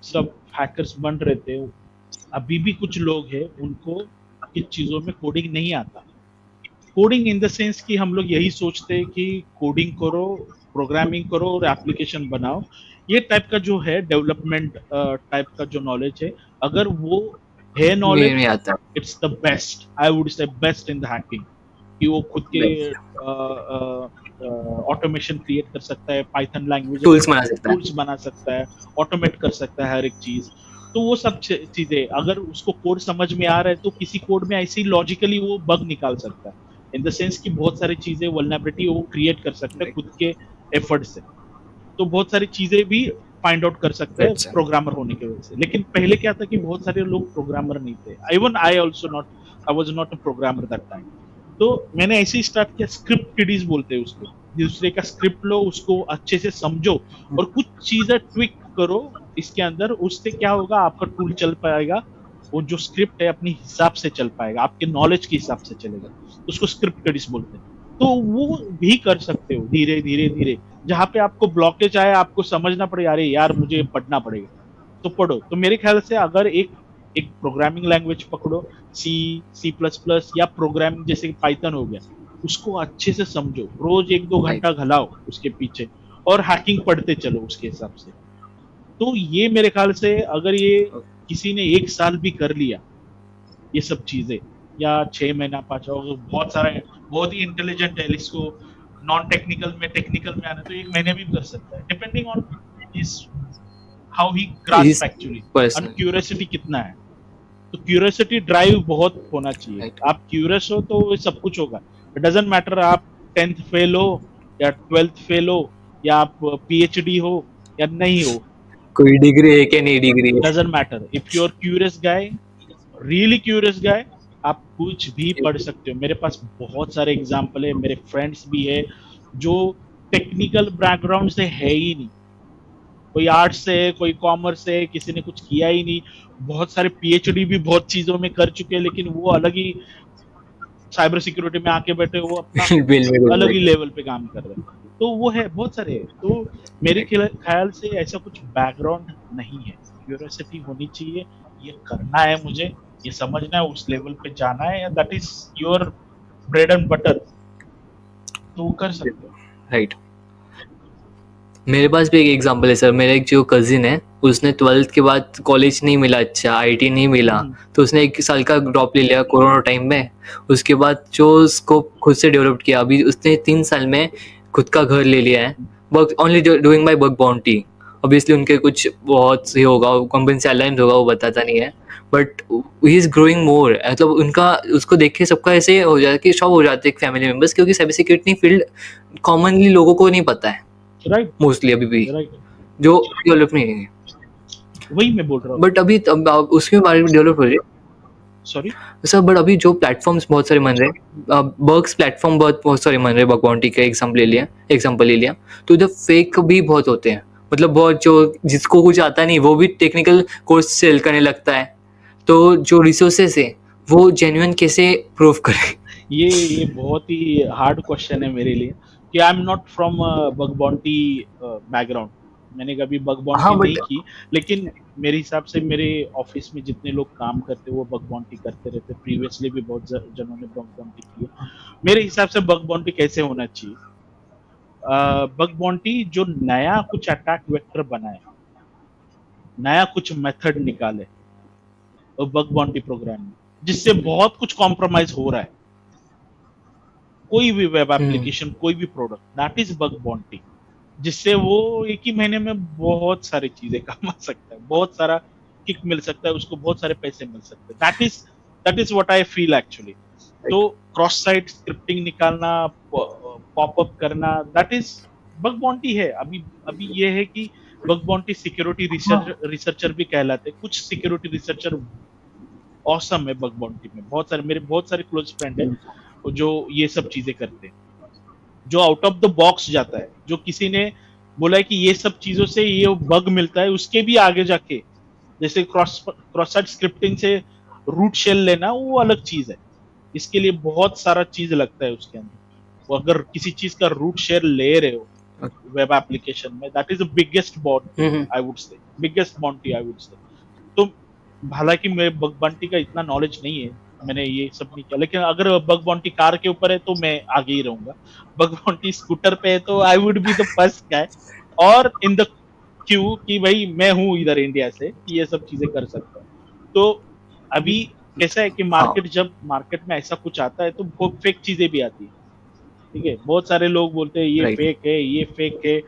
सब हैकर्स बन रहे थे, अभी भी कुछ लोग हैं उनको किन चीजों में कोडिंग नहीं आता। कोडिंग इन द सेंस कि हम लोग यही सोचते हैं कि कोडिंग करो, प्रोग्रामिंग करो और एप्लीकेशन बनाओ, ये टाइप का जो है डेवलपमेंट टाइप का जो नॉलेज है, अगर वो है मेरे नॉलेज, में आता है। It's the best, I would say best in the hacking, कि वो खुद के ऑटोमेशन क्रिएट कर सकता है, पाइथन लैंग्वेज टूल्स बना सकता है। टूल्स बना सकता है, ऑटोमेट कर सकता है हर एक चीज। तो वो सब चीजें अगर उसको कोड समझ में आ रहा है, तो किसी कोड में ऐसे ही लॉजिकली वो बग निकाल सकता है, इन द सेंस कि बहुत सारी चीजें वल्नरेबिलिटी वो क्रिएट कर सकता है खुद के एफर्ट से। तो बहुत सारी चीजें भी फाइंड आउट कर सकता है अच्छा। प्रोग्रामर होने की वजह से। लेकिन पहले क्या था कि बहुत सारे लोग प्रोग्रामर नहीं थे, even I also not, I was not a programmer that time. तो मैंने ऐसे ही स्टार्ट किया, स्क्रिप्ट किडीज बोलते हैं उसको, दूसरे का स्क्रिप्ट लो, उसको अच्छे से समझो और कुछ चीजें ट्विक करो इसके अंदर, उससे क्या होगा, आपका टूल चल पाएगा, वो जो स्क्रिप्ट है अपने हिसाब से चल पाएगा, आपके नॉलेज के हिसाब से चलेगा, उसको स्क्रिप्ट किडीज बोलते हैं। तो वो भी कर सकते हो धीरे धीरे धीरे, जहां पे आपको ब्लॉकेज आए, आपको समझना पड़े, अरे यार मुझे पढ़ना पड़ेगा, तो पढ़ो। तो मेरे ख्याल से अगर एक एक प्रोग्रामिंग लैंग्वेज पकड़ो, सी प्लस प्लस या प्रोग्रामिंग जैसे पाइथन हो गया, उसको अच्छे से समझो, रोज 1-2 घंटा घलाओ उसके पीछे, और हैकिंग पढ़ते चलो उसके हिसाब से। तो ये मेरे ख्याल से अगर ये किसी ने 1 साल भी कर लिया ये सब चीजें, या 6 महीना 5, बहुत सारा बहुत ही इंटेलिजेंट है, इसको नॉन टेक्निकल में टेक्निकल में आना तो 1 महीने भी कर सकता है, depending on is how he grasp actually, और क्यूरियोसिटी कितना है। तो क्यूरियोसिटी ड्राइव बहुत होना चाहिए। Right. आप क्यूरियस हो तो सब कुछ होगा। इट डजंट मैटर आप 10th फेल हो या 12th फेल हो, या आप पीएचडी हो या नहीं हो, कोई डिग्री है कि नहीं डिग्री है, doesn't matter. If you are curious guy, really curious guy, आप कुछ भी पढ़ सकते हो। मेरे पास बहुत सारे एग्जाम्पल है, मेरे फ्रेंड्स भी है जो टेक्निकल बैकग्राउंड से है ही नहीं, कोई आर्ट्स से है, कोई कॉमर्स से है, किसी ने कुछ किया ही नहीं। बहुत सारे पीएचडी भी बहुत चीजों में कर चुके हैं, लेकिन वो अलग ही साइबर सिक्योरिटी में आके बैठे, वो अपना बिल्कुल अलग ही बिल्कुल। लेवल पे काम कर रहे हैं। तो वो है, बहुत सारे हैं। तो मेरे ख्याल से ऐसा कुछ बैकग्राउंड नहीं है। क्यूरियोसिटी होनी चाहिए, ये करना है मुझे, ये समझना है, उस लेवल पे जाना है, that is your bread and butter, तो वो कर सकते हो। राइट। मेरे पास भी एक एग्जांपल है सर। मेरा एक जो कजिन है, उसने 12th के बाद कॉलेज नहीं मिला, अच्छा आईटी नहीं मिला, तो उसने 1 साल का ड्रॉप ले लिया कोरोना टाइम में। उसके बाद जो उसको खुद से डेवलप किया, अभी उसने 3 साल में खुद का घर ले लिया है, work only doing by bug bounty. Obviously उनके कुछ बहुत सही होगा, कंपनी से अलाइन होगा, वो बताता नहीं है, but he is growing more. मतलब उनका, उसको देख के सबका ऐसे हो जाता है कि शॉक हो जाते हैं फैमिली मेंबर्स, क्योंकि साइबर सिक्योरिटी फील्ड कॉमनली लोगों को नहीं पता है राइट, मोस्टली अभी भी, राइट, जो डेवलप नहीं है। वही मैं बोल रहा हूँ। बट अभी उसके बारे में डेवलप हो रही है सॉरी। सर। बट अभी जो प्लेटफॉर्म्स बहुत सारे बन रहे हैं, बर्क्स प्लेटफॉर्म बहुत सारे बन रहे हैं, बग बाउंटी का एग्जाम्पल ले लिया, तो इधर फेक भी बहुत होते हैं। मतलब बहुत, जो जिसको कुछ आता नहीं वो भी टेक्निकल कोर्स सेल करने लगता है, तो जो रिसोर्सेस है वो जेन्युइन कैसे प्रूव करें? ये बहुत ही हार्ड क्वेश्चन है मेरे लिए, कि I am not from bug bounty background. मैंने कभी बग बाउंटी हाँ नहीं बट की, लेकिन मेरे हिसाब से मेरे ऑफिस में जितने लोग काम करते वो बग बाउंटी करते रहते। प्रीवियसली भी बहुत जनों ने बग बाउंटी की है। मेरे हिसाब से बग बाउंटी कैसे होना चाहिए, बग बाउंटी जो नया कुछ अटैक वेक्टर बनाए, नया कुछ मेथड निकाले और बग बाउंटी प्रोग्राम में, जिससे बहुत कुछ कॉम्प्रोमाइज हो रहा है, कोई भी वेब एप्लीकेशन, कोई भी product, that is bug bounty. जिससे वो एक ही महीने में बहुत सारी चीजें कमा सकता है, बहुत सारा किक मिल सकता है उसको, बहुत सारे पैसे मिल सकते हैं। That is what I feel actually. तो क्रॉस साइट स्क्रिप्टिंग निकालना, पॉपअप करना, दैट इज बग बाउंटी है। अभी अभी ये है कि बग बाउंटी सिक्योरिटी रिसर्चर भी कहलाते हैं। कुछ सिक्योरिटी रिसर्चर ऑसम है बग बाउंटी में। बहुत सारे मेरे बहुत सारे क्लोज फ्रेंड है जो ये सब चीजें करते हैं, जो आउट ऑफ द बॉक्स जाता है, जो किसी ने बोला है कि ये सब चीजों से ये बग मिलता है, उसके भी आगे जाके, जैसे क्रॉस साइट स्क्रिप्टिंग से रूट शेल लेना, वो अलग चीज है। इसके लिए बहुत सारा चीज लगता है उसके अंदर। वो अगर किसी चीज का रूट शेयर ले रहे हो वेब एप्लीकेशन में, that is the biggest bounty I would say, biggest bounty I would say. तो हालांकि मेरे बग बाउंटी का इतना नॉलेज नहीं है, मैंने ये सब नहीं किया, लेकिन अगर बग बाउंटी कार के ऊपर है तो मैं आगे ही रहूंगा। बग बाउंटी स्कूटर पे है तो I would be the first guy और इन द क्यू, कि भाई मैं हूं इधर इंडिया से, ये सब चीजें कर सकता हूँ। तो अभी कैसा है कि जब मार्केट में ऐसा कुछ आता है तो बहुत फेक चीजें भी आती है। ठीक है, बहुत सारे लोग बोलते हैं ये फेक है, ये फेक है,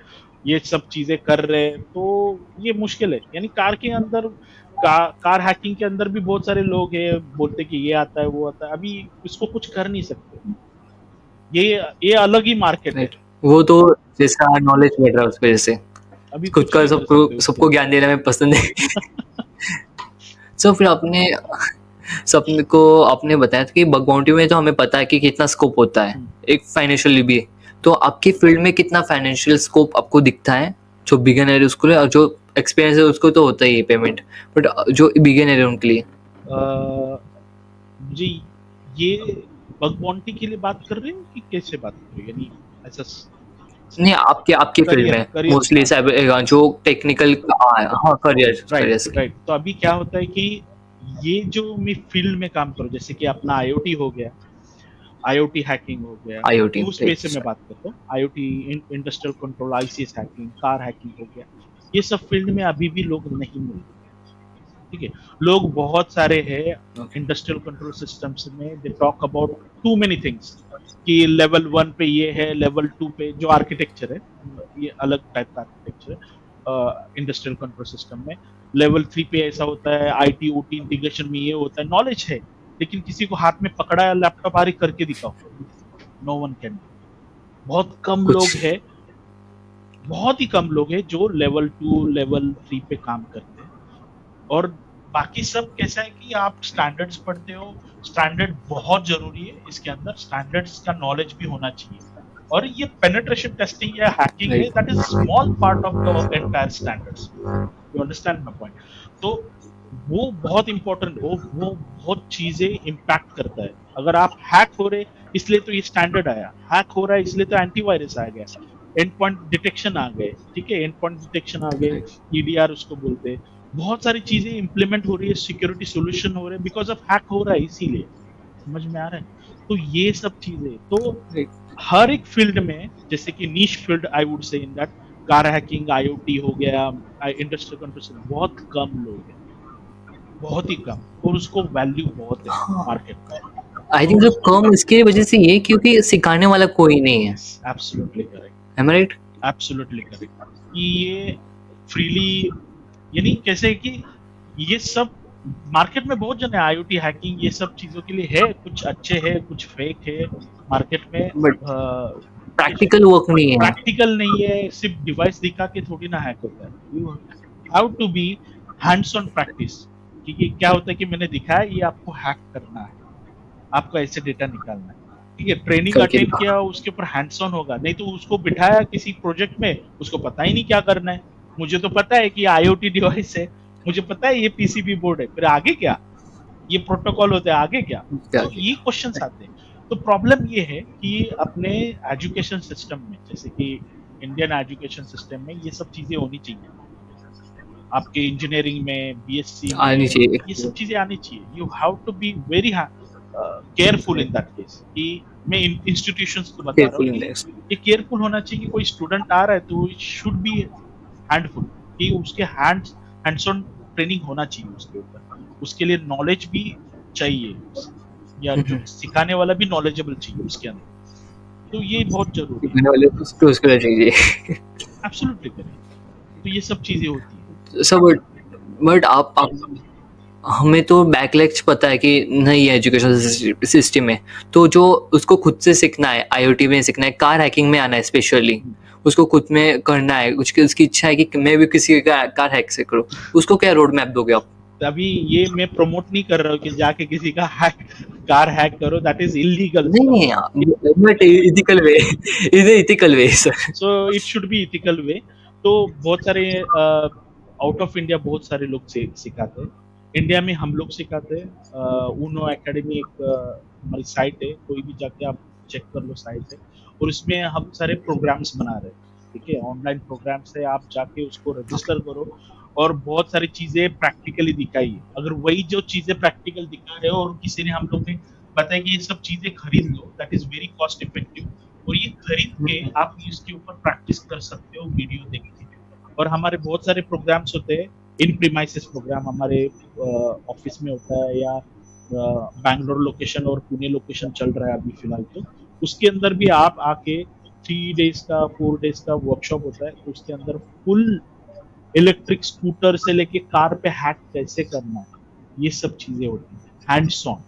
ये सब चीजें कर रहे हैं, तो ये मुश्किल है। यानी कार के अंदर, कार हैकिंग के अंदर भी बहुत सारे लोग हैं, बोलते कि ये आता है, वो आता है। अभी इसको कुछ कर नहीं सकते, ये अलग ही मार्केट है। वो तो जैसा नॉलेज मिल रहा है उस वजह से अभी खुद का सबको ज्ञान देना में पसंद है। सो फिर आपने बताया था कि बग बाउंटी में तो हमें पता है कि कितना स्कोप होता है, एक फाइनेंशियली भी। तो आपकी फील्ड में कितना फाइनेंशियल स्कोप आपको दिखता है, जो बिगिनर है उसको, और जो एक्सपीरियंस है उसको तो होता ही है पेमेंट, बट जो बिगिनर है उनके लिए? जी, ये बग बाउंटी के लिए बात कर रहे हो कि कैसे बात कर रहे हो, यानी ऐसा? नहीं, आपके फील्ड में मोस्टली साइबर, जो टेक्निकल, हाँ, करियर। राइट। तो अभी क्या होता है कि ये जो मैं फील्ड में काम करूँ, जैसे कि अपना आईओटी हो गया, आईओटी हैकिंग हो गया, IoT, उस बेस से मैं बात करता हूँ। IoT, industrial control, ICS hacking, car hacking हो गया, ये सब फील्ड में अभी भी लोग नहीं मिलते। ठीक है, लोग बहुत सारे हैं इंडस्ट्रियल कंट्रोल सिस्टम्स में, they talk about to many things, कि लेवल 1 पे ये है, लेवल 2 पे जो आर्किटेक्चर है, ये अलग टाइप का आर्किटेक्चर है इंडस्ट्रियल कंट्रोल सिस्टम में। लेवल 3 पे ऐसा होता है, आईटी ओटी इंटीग्रेशन में ये होता है। नॉलेज है, लेकिन किसी को हाथ में पकड़ा लैपटॉप आ रही करके दिखाओ, नो वन कैन। बहुत कम लोग हैं, बहुत ही कम लोग हैं जो लेवल 2 लेवल 3 पे काम करते हैं। और बाकी सब कैसा है कि आप स्टैंडर्ड्स पढ़ते हो, स्टैंडर्ड बहुत जरूरी है इसके अंदर, स्टैंडर्ड्स का नॉलेज भी होना चाहिए। और ये पेनिट्रेशन टेस्टिंग या हैकिंग है, Right. That is small part of the entire standards. You understand my point? तो वो बहुत इंपॉर्टेंट, वो बहुत चीजें इम्पैक्ट करता है। अगर आप हैक हो रहे इसलिए तो ये स्टैंडर्ड आया, हैक हो रहा है इसलिए तो एंटीवायरस आ गया, एंड पॉइंट डिटेक्शन आ गए, ठीक है, एंड पॉइंट डिटेक्शन आ गए, Right. ईडीआर उसको बोलते हैं। बहुत सारी चीजें इंप्लीमेंट हो रही है, सिक्योरिटी सॉल्यूशन हो रहे हैं बिकॉज ऑफ हैक हो रहा है, इसीलिए। समझ में आ रहा है? तो ये सब चीजें तो Right. हर एक फील्ड में, जैसे कि नीश field I would say in that car hacking, IoT हो गया, इंडस्ट्रियल कंट्रोल, बहुत कम लोग हैं, बहुत ही कम, और उसको वैल्यू बहुत है मार्केट में। आई तो थिंक जो उसको कम इसकी वजह से ये क्योंकि सिखाने वाला कोई नहीं है। Absolutely correct, Am I right? Absolutely correct कि ये फ्रीली, यानी कैसे कि ये सब मार्केट में बहुत जन है, आईओटी हैकिंग ये सब चीजों के लिए है, कुछ अच्छे है, कुछ फेक है मार्केट में। But प्रैक्टिकल वर्क नहीं है। प्रैक्टिकल नहीं है, सिर्फ डिवाइस दिखा के थोड़ी ना हैक होता है। You have to be hands on practice, क्योंकि क्या होता है कि मैंने दिखाया ये आपको हैक करना है, आपको ऐसे डेटा निकालना है, ठीक है, ट्रेनिंग करके अटेंड दिखा। किया, उसके ऊपर हैंड्स ऑन होगा, नहीं तो उसको बिठाया किसी प्रोजेक्ट में, उसको पता ही नहीं क्या करना है। मुझे तो पता है कि आईओटी डिवाइस है, मुझे पता है ये पीसीबी बोर्ड है, फिर आगे क्या, ये प्रोटोकॉल होते हैं, आगे क्या? तो ये क्वेश्चंस आते हैं। तो प्रॉब्लम ये है कि अपने एजुकेशन सिस्टम में, जैसे कि इंडियन एजुकेशन सिस्टम में ये सब चीजें होनी चाहिए, आपके इंजीनियरिंग में, बीएससी में, आनी चाहिए। ये सब चीजें आनी चाहिए। You have to be very careful in that case, कि मैं इंस्टीट्यूशंस को बता रहा केयरफुल हूँ इन कि दिस। ये केयरफुल होना चाहिए कि कोई स्टूडेंट आ रहा है तो इट शुड बी हैंडफुल, कि उसके हैंड्स ऑन ट्रेनिंग होना चाहिए उसके ऊपर, उसके लिए नॉलेज भी चाहिए, या जो सिखाने वाला भी नॉलेजेबल चाहिए उसके अंदर। तो ये बहुत जरूरी है, सीखने वाले को उसको चाहिए। एब्सोल्युटली करें। तो ये सब चीजें होती है। सब बट आप हमें तो बैकलैग्स पता है कि नहीं है एजुकेशन सिस्टम में, तो जो उसको खुद से सीखना है, आईओटी में सीखना है, कार हैकिंग में आना है स्पेशली, उसको खुद में करना है, उसकी इच्छा है कि मैं भी किसी का कार हैक से करूँ, उसको क्या रोड मैप दोगे आप? अभी ये मैं प्रमोट नहीं कर रहा हूँ कि जाके किसी का कार हैक करो, दैट इज इलीगल। नहीं, but ethical way, is ethical way sir. So it should be ethical way. तो बहुत सारे आउट ऑफ इंडिया बहुत सारे लोग सिखाते हैं, इंडिया में हम लोग सिखाते हैं। ऊनो एकेडमी एक हमारी साइट है, कोई भी जाके आप चेक कर लो, साइट है, और उसमें हम सारे प्रोग्राम्स बना रहे हैं, ठीक है, ऑनलाइन प्रोग्राम्स है, आप जाके उसको रजिस्टर करो, और बहुत सारी चीजें प्रैक्टिकली दिखाई। अगर वही जो चीजें प्रैक्टिकल दिखा रहे हो और किसी ने हम लोग ने बताया कि ये सब चीजें खरीद लो, that is very cost effective, और ये खरीद के आप इसके ऊपर प्रैक्टिस कर सकते हो वीडियो देख के। और हमारे बहुत सारे प्रोग्राम्स होते हैं, इन प्रीमाइसेस प्रोग्राम हमारे ऑफिस में होता है, या बैंगलोर लोकेशन और पुणे लोकेशन चल रहा है अभी फिलहाल, तो उसके अंदर भी आप आके 3 डेज का 4 डेज का वर्कशॉप होता है, तो उसके अंदर फुल इलेक्ट्रिक स्कूटर से लेके कार पे हैक कैसे करना है, ये सब चीजें होती हैं हैंड्स ऑन।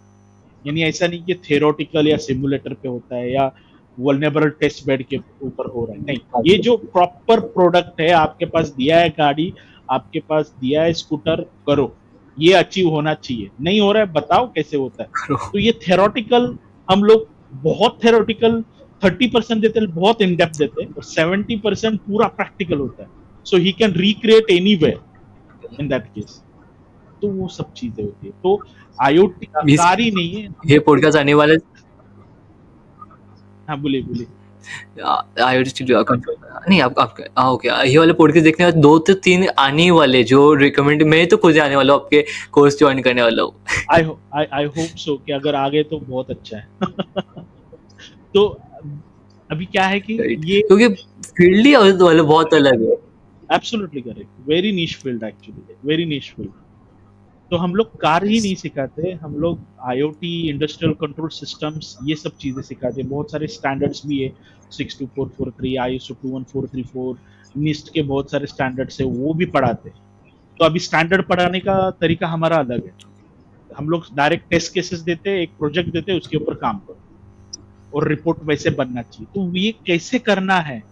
यानी ऐसा नहीं कि थेरोटिकल या सिमुलेटर पे होता है या वल्नरेबल टेस्ट बेड के ऊपर हो रहा है, नहीं, ये जो प्रॉपर प्रोडक्ट है, आपके पास दिया है गाड़ी, आपके पास दिया है स्कूटर, करो, ये अचीव होना चाहिए, नहीं हो रहा है बताओ कैसे होता है। तो ये थेरोटिकल हम लोग बहुत थेरोटिकल 30% देते हैं, बहुत इन डेप्थ देते हैं, और 70% पूरा प्रैक्टिकल होता है, so he can recreate anywhere in that case. तो वो सब चीजें होती है। तो आईओटी कार ही नहीं है, ये पॉडकास्ट आने वाला हाँ बोलिए बोलिए। आईओटी स्टूडियो नहीं, आप ओके, ये वाले पॉडकास्ट देखने वाले 2 से 3 आने ही वाले जो रिकमेंड, मैं तो खुद आने वाला हूँ, आपके कोर्स ज्वाइन करने वाला हूँ। आई होप सो कि अगर आगे तो बहुत अच्छा है। तो अभी क्या है कि ये क्योंकि फील्ड ही वाले बहुत अलग है। एब्सोल्युटली करेक्ट, वेरी निश फील्ड, एक्चुअली वेरी निश फील्ड। तो हम लोग कार ही नहीं सिखाते, हम लोग आईओटी, इंडस्ट्रियल कंट्रोल सिस्टम्स, ये सब चीजें सिखाते हैं। बहुत सारे स्टैंडर्ड्स भी है, 62443, ISO 21434, निस्ट के बहुत सारे स्टैंडर्ड्स है, वो भी पढ़ाते हैं। तो अभी स्टैंडर्ड पढ़ाने का तरीका हमारा अलग है, हम लोग डायरेक्ट टेस्ट केसेस देते हैं, एक प्रोजेक्ट देते हैं, उसके ऊपर काम करो और रिपोर्ट वैसे बनना चाहिए, तो ये कैसे करना है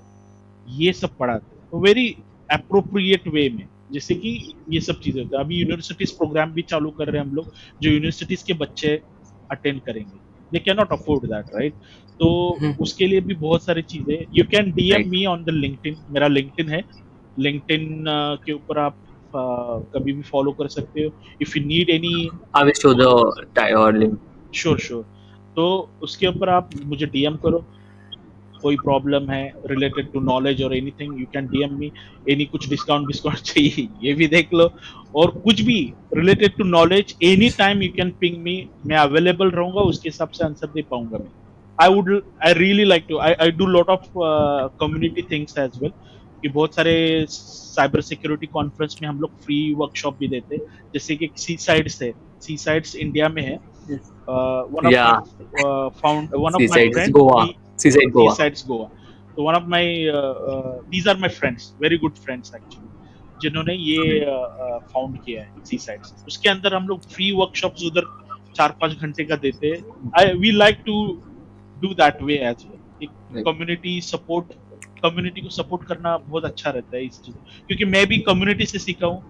ये सब पढ़ाते हैं, तो वेरी अप्रोप्रिएट वे में, जैसे कि ये सब चीजें होती है। अभी यूनिवर्सिटीज प्रोग्राम भी चालू कर रहे हैं हम लोग, जो यूनिवर्सिटीज के बच्चे अटेंड करेंगे, they can not afford that, right? तो उसके लिए भी बहुत सारी चीजें, you can DM right. Me on the LinkedIn, मेरा लिंक्डइन है, लिंक्डइन के ऊपर आप कभी भी फॉलो कर सकते हो। If you need any, I will show the tie और लिंक। श्योर श्योर, तो उसके ऊपर आप मुझे डीएम करो, कोई प्रॉब्लम है रिलेटेड टू नॉलेज और anything, you can DM me. Any कुछ डिस्काउंट डिस्काउंट चाहिए ये भी देख लो, और कुछ भी related to knowledge any time you can ping me, मैं अवेलेबल रहूंगा, उसके हिसाब से आंसर दे पाऊंगा मैं। I really like to, I do lot of community things as well, कि बहुत सारे साइबर सिक्योरिटी कॉन्फ्रेंस में हम लोग फ्री वर्कशॉप भी देते हैं, जैसे कि सी साइड्स है, सी साइड्स इंडिया में है, या one of sea my side friend, Goa, seaside Goa. Seasides Goa. So one of my these are my friends, very good friends actually, जिन्होंने ये फाउंड किया है सी साइड्स। उसके अंदर हम लोग फ्री वर्कशॉप्स उधर 4-5 घंटे का देते हैं। I we like to do that way as well. Community support, community को सपोर्ट करना बहुत अच्छा रहता है इस चीज, क्योंकि मैं भी कम्युनिटी से सीखा हूँ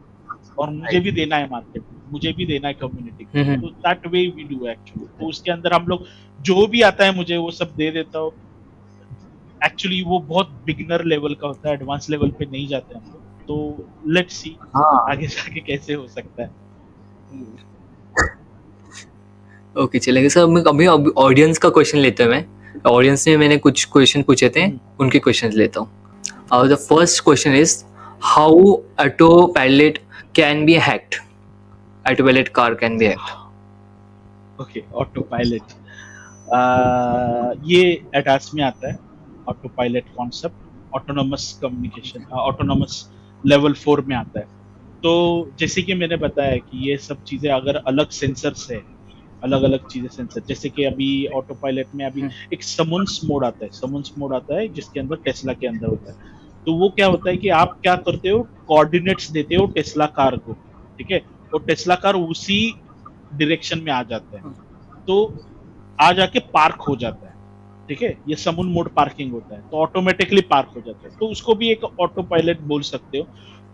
और मुझे भी देना है मार्केट, मुझे भी देना है कम्युनिटी को, तो that way we do actually. तो उसके अंदर हम लोग जो भी आता है मुझे वो सब दे देता हूँ। एक्चुअली वो बहुत बिगिनर लेवल का होता है, एडवांस लेवल पे नहीं जाते हम लोग, तो लेट्स सी हाँ आगे जाके कैसे हो सकता है। ओके, चलेगा सर। मैं अभी ऑडियंस का क्वेश्चन लेते हैं। मैं ऑडियंस ने मैंने कुछ क्वेश्चन पूछे थे, उनके क्वेश्चंस लेता हूँ। और the first question is how auto pilot can be hacked. Auto pilot car can be hacked. Okay, auto pilot, ये एडास में आता है auto pilot concept, autonomous communication, autonomous level 4 में आता है। तो जैसे कि मैंने बताया कि ये सब चीजें अगर अलग सेंसर से, अलग अलग चीजें सेंसर, जैसे कि अभी ऑटो पायलट में अभी एक समन्स मोड आता है, समन्स मोड आता है जिसके अंदर टेस्ला के अंदर होता है। तो वो क्या होता है कि आप क्या करते हो, कोऑर्डिनेट्स देते हो टेस्ला कार को, ठीक है, और टेस्ला कार उसी डायरेक्शन में आ जाता है, तो आ जाके पार्क हो जाता है, ठीक है, ये समून मोड पार्किंग होता है, तो ऑटोमेटिकली पार्क हो जाता है, तो उसको भी एक ऑटो पायलट बोल सकते हो।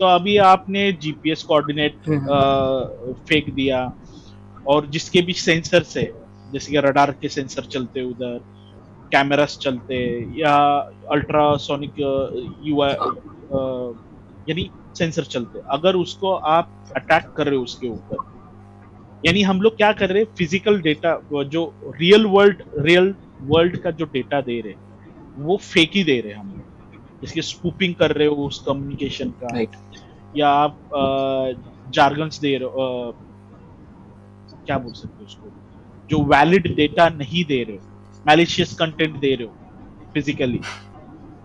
तो अभी आपने जीपीएस कोऑर्डिनेट फेंक दिया, और जिसके भी सेंसर्स है, जैसे कि रडार के सेंसर चलते उधर, कैमरास चलते, या अल्ट्रासोनिक यानी सेंसर चलते, अगर उसको आप अटैक कर रहे हो उसके ऊपर, यानी हम लोग क्या कर रहे हैं, फिजिकल डेटा, जो रियल वर्ल्ड का जो डेटा दे रहे वो फेक ही दे रहे हम लोग, इसकी स्पूपिंग कर रहे हो उस कम्युनिकेशन का, या आप जार्गन्स दे रहे हो, क्या बोल सकते हो उसको, जो वैलिड डेटा नहीं दे रहे हो, मैलिशियस कंटेंट दे रहे हो फिजिकली,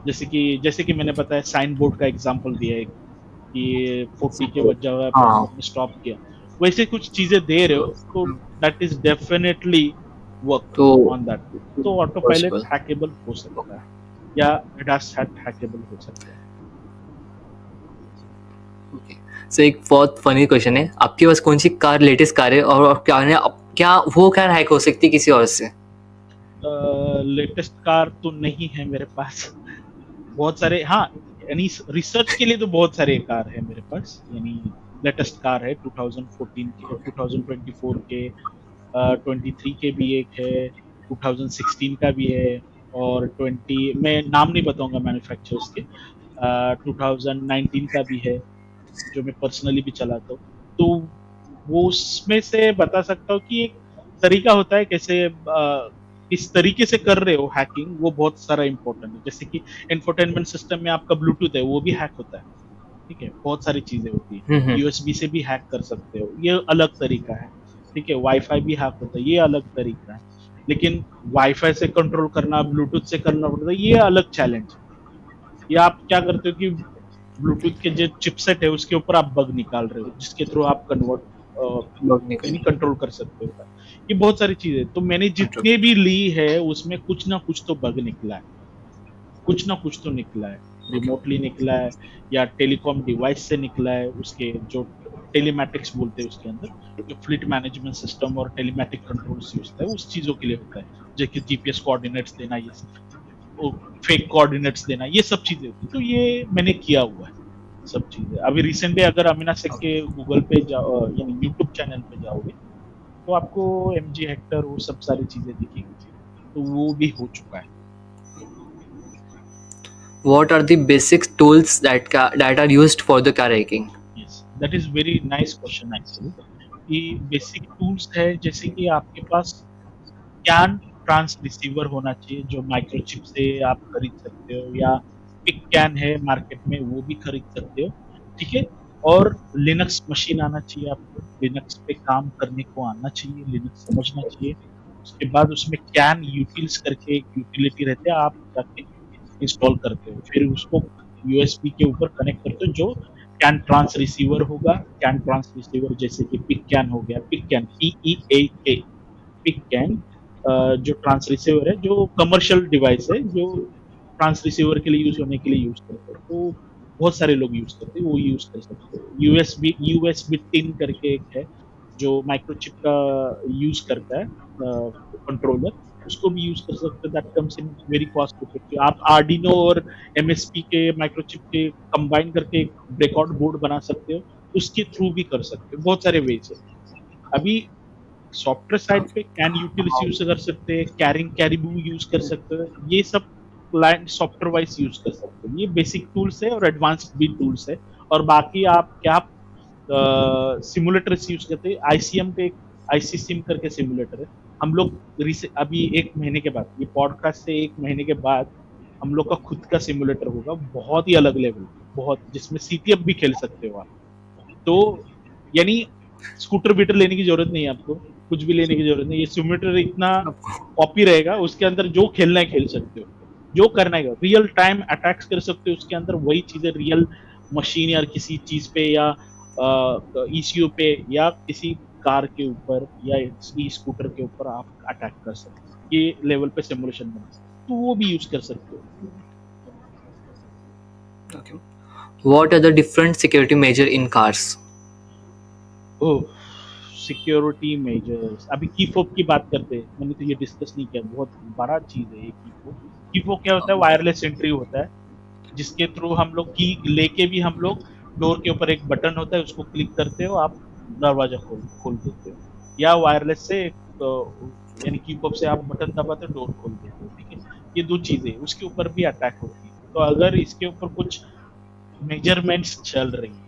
जैसे कि मैंने बताया साइन बोर्ड का एग्जांपल दिया है कि 40 के वजह पे आपने स्टॉप किया, वैसे कुछ चीजें दे रहे हो, तो that is definitely work on that. तो ऑटो पायलट हैकेबल हो सकता है, या एडास हैकेबल हो सकता है। सो एक बहुत फनी क्वेश्चन है, आपके पास कौन सी कार लेटेस्ट कार है, और क्या वो कार हैक हो सकती है किसी और से? लेटेस्ट कार तो नहीं है मेरे पास, बहुत सारे, हाँ, यानी रिसर्च के लिए तो बहुत सारे कार है मेरे पास, यानी लेटेस्ट कार है 2014 के, 2024 के, 23 के भी एक है, 2016 का भी है, और 20, मैं नाम नहीं बताऊंगा मैन्युफैक्चरर्स के, 2019 का भी है जो मैं पर्सनली भी चलाता हूँ। तो वो उसमें से बता सकता हूँ कि एक तरीका होता है कैसे इस तरीके से कर रहे हो हैकिंग, वो बहुत सारा इंपॉर्टेंट है। जैसे कि इंफोटेनमेंट सिस्टम में आपका ब्लूटूथ है, वो भी हैक होता है, ठीक है, बहुत सारी चीजें होती है, यूएसबी से भी हैक कर सकते हो, ये अलग तरीका है, ठीक है, वाईफाई भी हैक होता है, ये अलग तरीका है, लेकिन वाईफाई से कंट्रोल करना, ब्लूटूथ से करना पड़ता है, ये अलग चैलेंज है। या आप क्या करते हो कि ब्लूटूथ के जो चिपसेट है उसके ऊपर आप बग निकाल रहे हो, जिसके थ्रू आप कंट्रोल कर सकते हो। ये बहुत सारी चीजें, तो मैंने जितने भी ली है उसमें कुछ ना कुछ तो बग निकला है, कुछ ना कुछ तो निकला है, रिमोटली निकला है, या टेलीकॉम डिवाइस से निकला है, उसके जो टेलीमैटिक्स बोलते हैं उसके अंदर जो फ्लीट मैनेजमेंट सिस्टम और टेलीमैटिक कंट्रोल्स यूज होता है, उस चीजों के लिए होता है, जैसे जीपीएस कोऑर्डिनेट्स देना, ये फेक कोऑर्डिनेट्स देना, ये सब चीजें होती है। तो ये मैंने किया हुआ है सब चीजें। अभी रिसेंटली अगर अमीना शेख के गूगल पे जाओ, यानी यूट्यूब चैनल पे जाओगे, तो आपको MG हेक्टर वो सब सारी चीजें दिखेंगी, तो वो भी हो चुका है। What are the basic tools that are used for the car hacking? Yes, that is very nice question actually. कि बेसिक टूल्स है जैसे कि आपके पास कैन ट्रांस रिसीवर होना चाहिए जो माइक्रोचिप से आप खरीद सकते हो, या पिक कैन है मार्केट में वो भी खरीद सकते हो, ठीक है। और लिनक्स मशीन आना चाहिए आपको, लिनक्स पे काम करने को आना चाहिए, लिनक्स समझना चाहिए। उसके बाद उसमें कैन यूटिल्स करके एक यूटिलिटी रहते हैं, आप जाके इंस्टॉल करते हो, फिर उसको यूएसबी के ऊपर कनेक्ट करते हो, जो कैन ट्रांस रिसीवर होगा। कैन ट्रांस रिसीवर जैसे कि पिक कैन हो गया, peak CAN PEAK, peak CAN जो ट्रांस रिसीवर है, जो कमर्शियल डिवाइस है, जो ट्रांस रिसीवर के लिए यूज होने के लिए यूज करते हैं, तो बहुत सारे लोग यूज करते हैं, वो यूज कर सकते हो। यूएसबी 3 करके एक है जो माइक्रोचिप का यूज करता है कंट्रोलर, उसको भी यूज कर सकते हो। That comes in very cost effective. आप आर्डिनो और MSP के माइक्रोचिप के कंबाइन करके एक ब्रेकआउट बोर्ड बना सकते हो, उसके थ्रू भी कर सकते हो। बहुत सारे वेज है। अभी सॉफ्टवेयर साइड पे कैन यूटिल्स यूज कर सकते हैं, कैरिबू यूज कर सकते हैं, ये सब क्लाइंट सॉफ्टवेयर वाइज यूज कर सकते हैं। ये बेसिक टूल्स है और एडवांस्ड भी टूल्स है। और बाकी आप क्या सिमुलेटर्स यूज करते हैं, ICM पे एक ICSIM करके सिमुलेटर है। हम लोग अभी 1 महीने के बाद, ये पॉडकास्ट से 1 महीने के बाद हम लोग का खुद का सिमुलेटर होगा, बहुत ही अलग लेवल, बहुत, जिसमें CTF भी खेल सकते हो आप। तो यानी स्कूटर बीटर लेने की जरूरत नहीं है आपको, कुछ भी लेने की जरूरत नहीं। ये सिमुलेटर इतना कॉपी रहेगा, उसके अंदर जो खेलना है खेल सकते हो, जो करना है रियल टाइम अटैक्स कर सकते हो उसके अंदर, वही चीजें रियल मशीन या किसी चीज पे या ECU पे या किसी कार के ऊपर या स्कूटर के ऊपर आप अटैक कर सकते हो। ये लेवल पे सिमुलेशन बना सकते हो, तो वो भी यूज कर सकते हो। Okay. What are the different security measure in cars? Oh, security measures, अभी कीफोप की बात करते हैं, मैंने तो ये डिस्कस नहीं किया, बहुत बड़ा चीज है ये कीफोप। कीफोप क्या होता है? वायरलेस एंट्री होता है, जिसके थ्रू हम लोग की लेके भी हम लोग डोर के ऊपर एक बटन होता है, उसको क्लिक करते हो, आप दरवाजा खोल खोल देते हो, या वायरलेस से यानी कीपअप से आप बटन दबाते हो, डोर खोल देते हो, ठीक है। ये 2 चीजें, उसके ऊपर भी अटैक होती है। तो अगर इसके ऊपर कुछ मेजरमेंट्स चल रही है,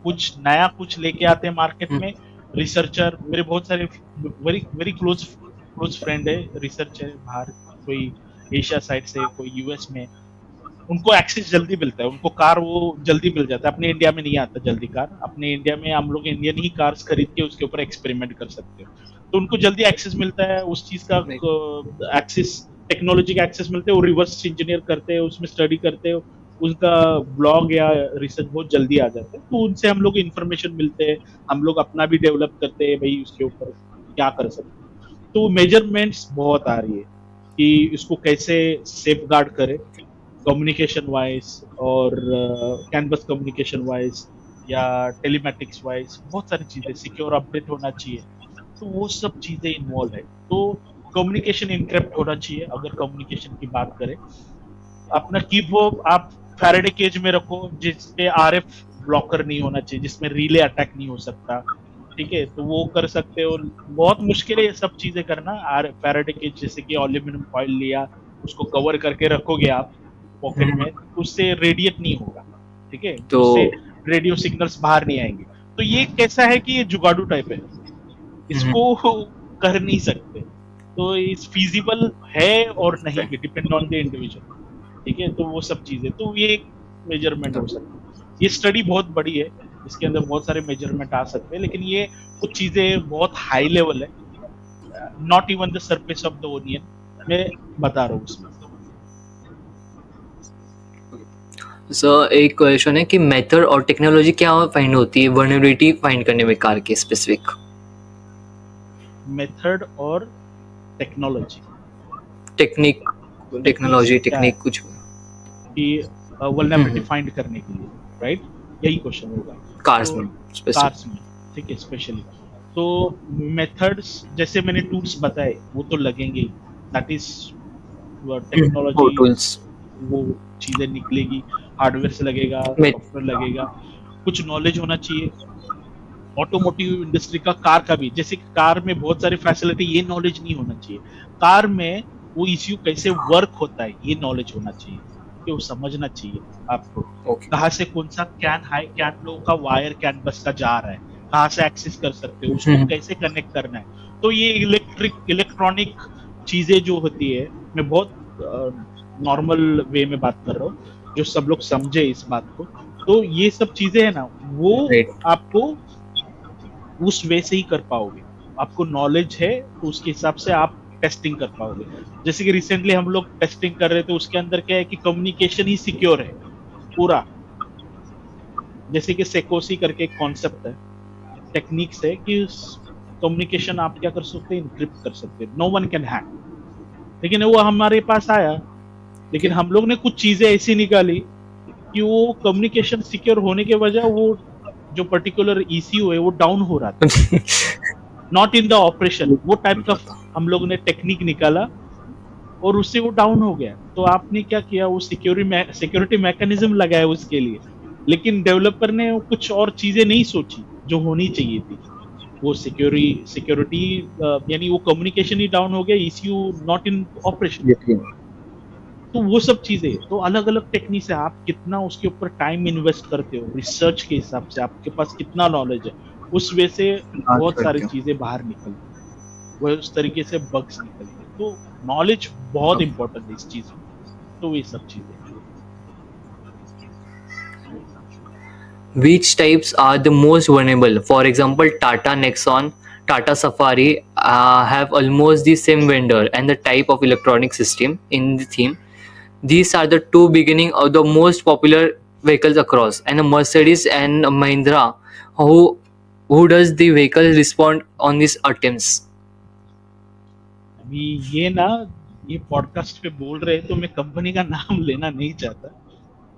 कुछ नया कुछ लेके आते हैं मार्केट में, रिसर्चर, मेरे बहुत सारे very very close close friend है, रिसर्चर है बाहर, कोई एशिया साइड से, कोई US में, उनको एक्सेस जल्दी मिलता है, उनको कार वो जल्दी मिल जाता है। अपने इंडिया में नहीं आता जल्दी कार, अपने इंडिया में हम लोग इंडियन ही कार्स खरीद के उसके ऊपर एक्सपेरिमेंट कर सकते हो, तो उनको जल्दी एक्सेस मिलता है उस चीज का, एक्सेस, टेक्नोलॉजी का एक्सेस मिलते है, वो रिवर्स इंजीनियर करते हैं, उसमें स्टडी करते हो, उसका ब्लॉग या रिसर्च बहुत जल्दी आ जाता है, तो उनसे हम लोग इन्फॉर्मेशन मिलते हैं, हम लोग अपना भी डेवलप करते हैं भाई उसके ऊपर क्या कर सकते हैं। तो मेजरमेंट्स बहुत आ रही है कि इसको कैसे सेफ गार्ड करें, कम्युनिकेशन वाइज और कैनवस कम्युनिकेशन वाइज या टेलीमेटिक्स वाइज, बहुत सारी चीजें, सिक्योर अपडेट होना चाहिए, तो वो सब चीजें इन्वॉल्व है। तो कम्युनिकेशन इनक्रिप्ट होना चाहिए। अगर कम्युनिकेशन की बात करें, अपना कीबोर्ड आप फैराडे केज में रखो, जिसपे RF ब्लॉकर नहीं होना चाहिए, जिसमें रिले अटैक नहीं हो सकता, ठीक है, तो वो कर सकते हो। बहुत मुश्किल है ये सब चीजें करना। फैराडे केज जैसे कि एल्यूमिनियम फॉइल लिया, उसको कवर करके रखोगे आप पॉकेट में, उससे रेडिएट नहीं होगा, ठीक है, तो उससे रेडियो सिग्नल्स बाहर नहीं आएंगे। तो ये कैसा है कि ये जुगाड़ू टाइप है, इसको कर नहीं सकते, तो इस फीजिबल है और नहीं भी, डिपेंड ऑन द इंडिविजुअल, ठीक है। तो वो सब चीजें, तो ये एक मेजरमेंट हो सकती है। ये स्टडी बहुत बड़ी है, इसके अंदर बहुत सारे मेजरमेंट आ सकते हैं, लेकिन ये कुछ चीजें बहुत हाई लेवल है, not even the surface of the onion, मैं बता रहा हूँ उसमें। सर एक क्वेश्चन है कि मेथड और टेक्नोलॉजी क्या फाइंड होती है वल्नरेबिलिटी फाइंड करने में कार के स्पेसिफिक? मेथड और टेक्नोलॉजी, टेक्नोलॉजी टेक्निक कुछ कि वल्नरेबिलिटी फाइंड करने के लिए, राइट, यही क्वेश्चन होगा कार्स तो, में कार्स में, ठीक है, स्पेशली। तो मेथड्स जैसे मैंने टूल्स बताए वो तो लगेंगे ही, दैट इज टेक्नोलॉजी, टूल्स, वो चीजें निकलेगी, हार्डवेयर से लगेगा, सॉफ्टवेयर लगेगा, कुछ नॉलेज होना चाहिए, ऑटोमोटिव इंडस्ट्री का, कार का भी, जैसे कि कार में बहुत सारी फैसिलिटी, ये नॉलेज नहीं होना चाहिए। कार में वो इश्यू कैसे वर्क होता है ये नॉलेज होना चाहिए, कि वो समझना चाहिए आपको। ओके। कहाँ से कौन सा कैन हाई कैन लो का वायर कैन बस का जा रहा है, कहाँ से एक्सेस कर सकते हो उसको, कैसे कनेक्ट करना है। तो ये इलेक्ट्रॉनिक चीजें जो होती है, मैं बहुत नॉर्मल वे में बात कर रहा हूँ, जो सब लोग समझे इस बात को। तो ये सब चीजें है ना, वो राइट। आपको उस वे से ही कर पाओगे। आपको नॉलेज है तो उसके हिसाब से आप टेस्टिंग कर पाओगे। जैसे कि रिसेंटली हम लोग टेस्टिंग कर रहे थे, उसके अंदर क्या है कि कम्युनिकेशन ही सिक्योर है पूरा। जैसे कि सेकोसी करके एक कॉन्सेप्ट है, टेक्निक्स है कि कम्युनिकेशन आप क्या कर सकते हैं, इनक्रिप्ट कर सकते हैं, नो वन कैन हैक। लेकिन वो हमारे पास आया, लेकिन हम लोग ने कुछ चीजें ऐसी निकाली कि वो कम्युनिकेशन सिक्योर होने के वजह वो जो पर्टिकुलर ईसीयू है वो डाउन हो रहा था, नॉट इन द ऑपरेशन। वो टाइप का हम लोग ने टेक्निक निकाला और उससे वो डाउन हो गया। तो आपने क्या किया, वो सिक्योरिटी मैकेनिज्म लगाया उसके लिए, लेकिन डेवलपर ने कुछ और चीजें नहीं सोची जो होनी चाहिए थी। वो सिक्योरिटी यानी वो कम्युनिकेशन ही डाउन हो गया, ईसीयू नॉट इन ऑपरेशन। तो वो सब चीजें, तो अलग अलग टेक्निक है, आप कितना उसके ऊपर टाइम इन्वेस्ट करते हो, रिसर्च के हिसाब से आपके पास कितना नॉलेज है, उस वे से बहुत सारी चीजें बाहर निकलती, वो उस तरीके से बग्स निकलते। तो नॉलेज बहुत इंपॉर्टेंट है इस चीज में। तो ये सब चीजें Which types are the most vulnerable? For example, Tata Nexon, Tata Safari have almost the same vendor and the type of electronic system in the theme. These are the two beginning of the most popular vehicles across, and a Mercedes and a Mahindra, who does the vehicle respond on these attempts? अभी ये ना, ये पॉडकास्ट पे बोल रहे हैं तो मैं कंपनी का नाम लेना नहीं चाहता।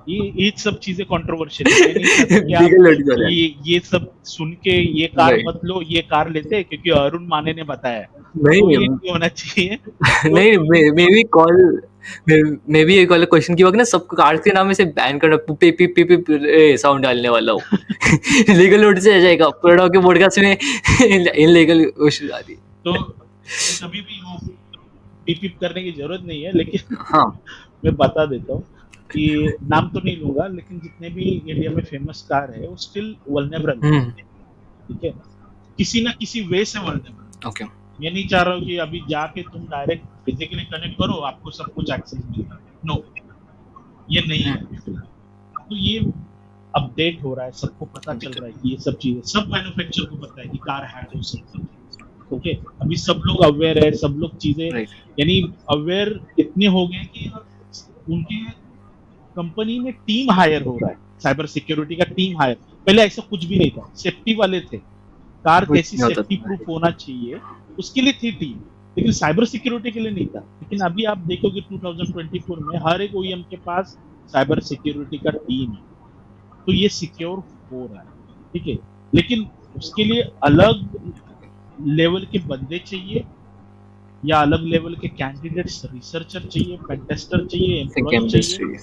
ये सब चीजें कंट्रोवर्शियल है, मैं नहीं चाहता कि Legal आप notice वाला है। ये सब सुन के ये कार Right. मत लो, ये कार लेते हैं क्योंकि अरुण माने ने बताया है। नहीं तो ये नहीं होना चाहिए। तो नहीं, may be call, may be एक वाला क्वेश्चन की वक्त ना सबको कार्ड्स के नाम में से बैन करना, P P P P sound डालने वाला हो। लीगल नोटिस आ जाएगा पूरा के पॉडकास्ट में। इनलीगल इशू आ रही। तो कभी भी वो पीप करने की जरूरत नहीं है, लेकिन हाँ। मैं बता देता हूँ कि नाम तो नहीं लूंगा, लेकिन जितने भी इंडिया में फेमस कार है वो स्टिल वल्नरेबल है। ठीक है, किसी ना किसी वे से वल्नरेबल। ओके। ये नहीं चाह रहा हूँ कि अभी जाके तुम डायरेक्ट फिजिकली कनेक्ट करो आपको सब कुछ एक्सेस मिलेगा, नो, ये नहीं है। तो ये अपडेट हो रहा है, सबको पता चल रहा है कि ये सब चीजें, सब मैन्युफैक्चरर को पता है कि कार हैक हो सकती है। ओके, अभी सब लोग अवेयर है, सब लोग चीजें यानी अवेयर इतने हो गए कि उनके कंपनी में टीम हायर हो रहा है, साइबर सिक्योरिटी का टीम हायर। पहले ऐसा कुछ भी नहीं था, सेफ्टी वाले थे, कार कैसी सेफ्टी प्रूफ होना चाहिए उसके लिए थी टीम, लेकिन साइबर सिक्योरिटी के लिए नहीं था। लेकिन अभी आप देखोगे 2024 में हर एक ओईएम के पास साइबर सिक्योरिटी का टीम है, तो ये सिक्योर हो रहा है। ठीक है, लेकिन उसके लिए अलग लेवल के बंदे चाहिए या अलग लेवल के कैंडिडेट्स, रिसर्चर चाहिए, पेन टेस्टर चाहिए, एम्प्लॉय चाहिए।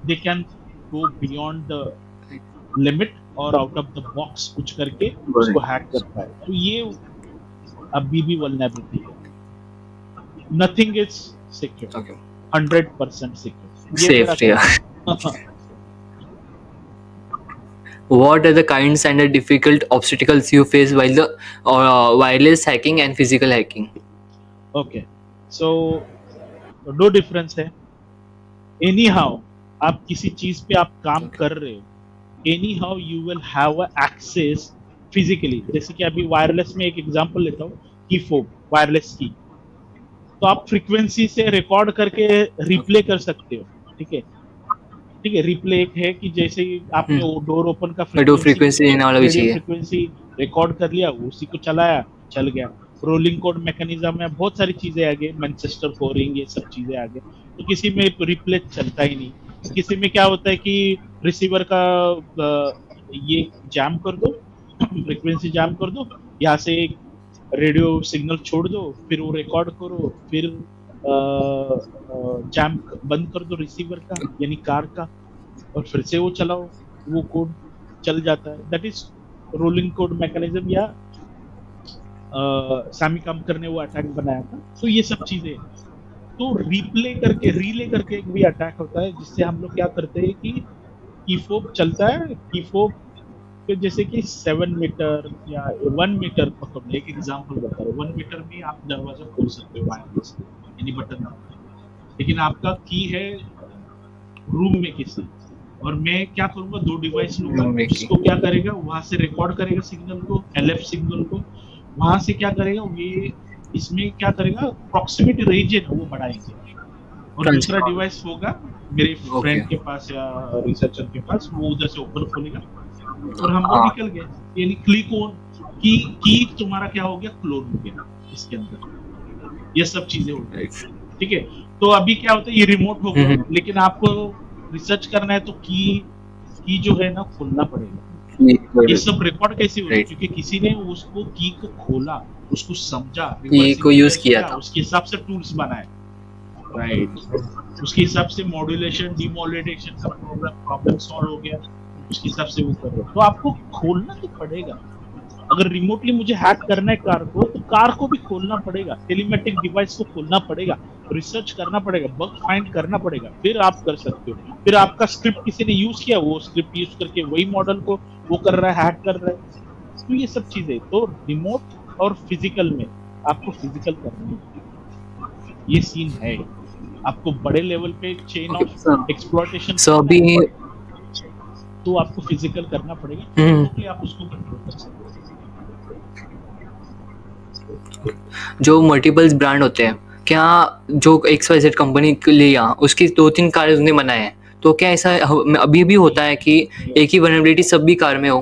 They can go beyond the limit और आउट ऑफ द बॉक्स कुछ करके उसको हैक कर पाए। तो ये अभी भी वल्नरेबिलिटी है, nothing is secure, 100% secure, safe. What are the kinds and the difficult obstacles you face while the wireless hacking and physical hacking? Okay, so no difference है। Anyhow, आप किसी चीज पे आप काम कर रहे हो, anyhow you will have a access physically। जैसे कि अभी वायरलेस में एक एग्जांपल लेता हूँ, की फोब वायरलेस की, तो आप फ्रीक्वेंसी से रिकॉर्ड करके रिप्ले कर सकते हो। ठीक है, ठीक है, रिप्ले एक है कि जैसे आपने डोर ओपन का फ्रीक्वेंसी रिकॉर्ड कर लिया, उसी को चलाया, चल गया। रोलिंग कोड मैकेनिज्म में बहुत सारी चीजें आगे, मैनचेस्टर फोरिंग, ये सब चीजें आगे। तो किसी में रिप्ले चलता ही नहीं। किसी में क्या होता है कि रिसीवर का ये जैम कर दो, फ्रीक्वेंसी जैम कर दो, यहाँ से रेडियो सिग्नल छोड़ दो, फिर वो रिकॉर्ड करो, फिर जैम बंद कर दो रिसीवर का यानी कार का, और फिर से वो चलाओ, वो कोड चल जाता है। That is rolling code mechanism या सामी काम करने वो अटैक बनाया था। तो ये सब चीजें हैं। तो रिले करके एक भी अटैक होता है, जिससे हम लोग क्या करते हैं कि कीफोब चलता है, कीफोब के जैसे कि 7 मीटर या 1 मीटर पकड़ लो, एक एग्जांपल बता रहा हूँ, 1 मीटर में आप दरवाजा खोल सकते हो वायरलेस, यानी बटन दबा के। लेकिन आपका की है रूम में किसी, और मैं क्या करूंगा, 2 डिवाइस लूंगा, रूम में की जिसको क्या करेगा, वहां से रिकॉर्ड करेगा सिग्नल को, एलएफ सिग्नल को, वहां से क्या करेगा, ये इसमें क्या करेगा, प्रॉक्सिमिटी रीजन वो बढ़ाएंगे, और दूसरा अच्छा डिवाइस होगा मेरे ओके फ्रेंड के पास या रिसर्चर के पास, वो उधर से ओपन खोलेगा और हम लोग हाँ निकल गए। यानी क्लिक ऑन की तुम्हारा क्या हो गया, क्लोन हो गया इसके अंदर। ये सब चीजें होती है, ठीक है। तो अभी क्या होता है, ये रिमोट हो गया, लेकिन आपको रिसर्च करना है तो की जो है ना खोलना पड़ेगा। ये सब रिकॉर्ड कैसे हो रहा है, राइट क्योंकि किसी ने उसको की को खोला, उसको समझा, की रिवर्स को यूज इंजीनियर किया किया, था उसके हिसाब से टूल्स बनाए, राइट। उसके हिसाब से मॉड्यूलेशन डिमॉड्यूलेशन का प्रॉब्लम सॉल्व हो गया, उसके हिसाब से वो कर रहे हो। तो आपको खोलना तो पड़ेगा। अगर रिमोटली मुझे हैक करना है कार को, तो कार को भी खोलना पड़ेगा, टेलीमेटिक डिवाइस को खोलना पड़ेगा, रिसर्च करना पड़ेगा, बग फाइंड करना पड़ेगा, फिर आप कर सकते हो। फिर आपका स्क्रिप्ट किसी ने यूज किया, वो स्क्रिप्ट यूज करके वही मॉडल को वो कर रहा है, हैक कर रहा है। तो ये सब चीजें, तो रिमोट और फिजिकल में आपको फिजिकल करना है, ये सीन है। आपको बड़े लेवल पे चेन ओके ऑफ एक्सप्लॉयटेशन सो करना अभी है, तो आपको फिजिकल करना पड़ेगा, तो रिमोटली आप उसको कंट्रोल कर सकते हो। जो मल्टीपल्स ब्रांड होते हैं, क्या जो XYZ कंपनी के लिए यहाँ उसकी 2-3 कार उसने बनाए हैं, तो क्या ऐसा अभी भी होता है कि एक ही वनरेबिलिटी सभी कार में हो?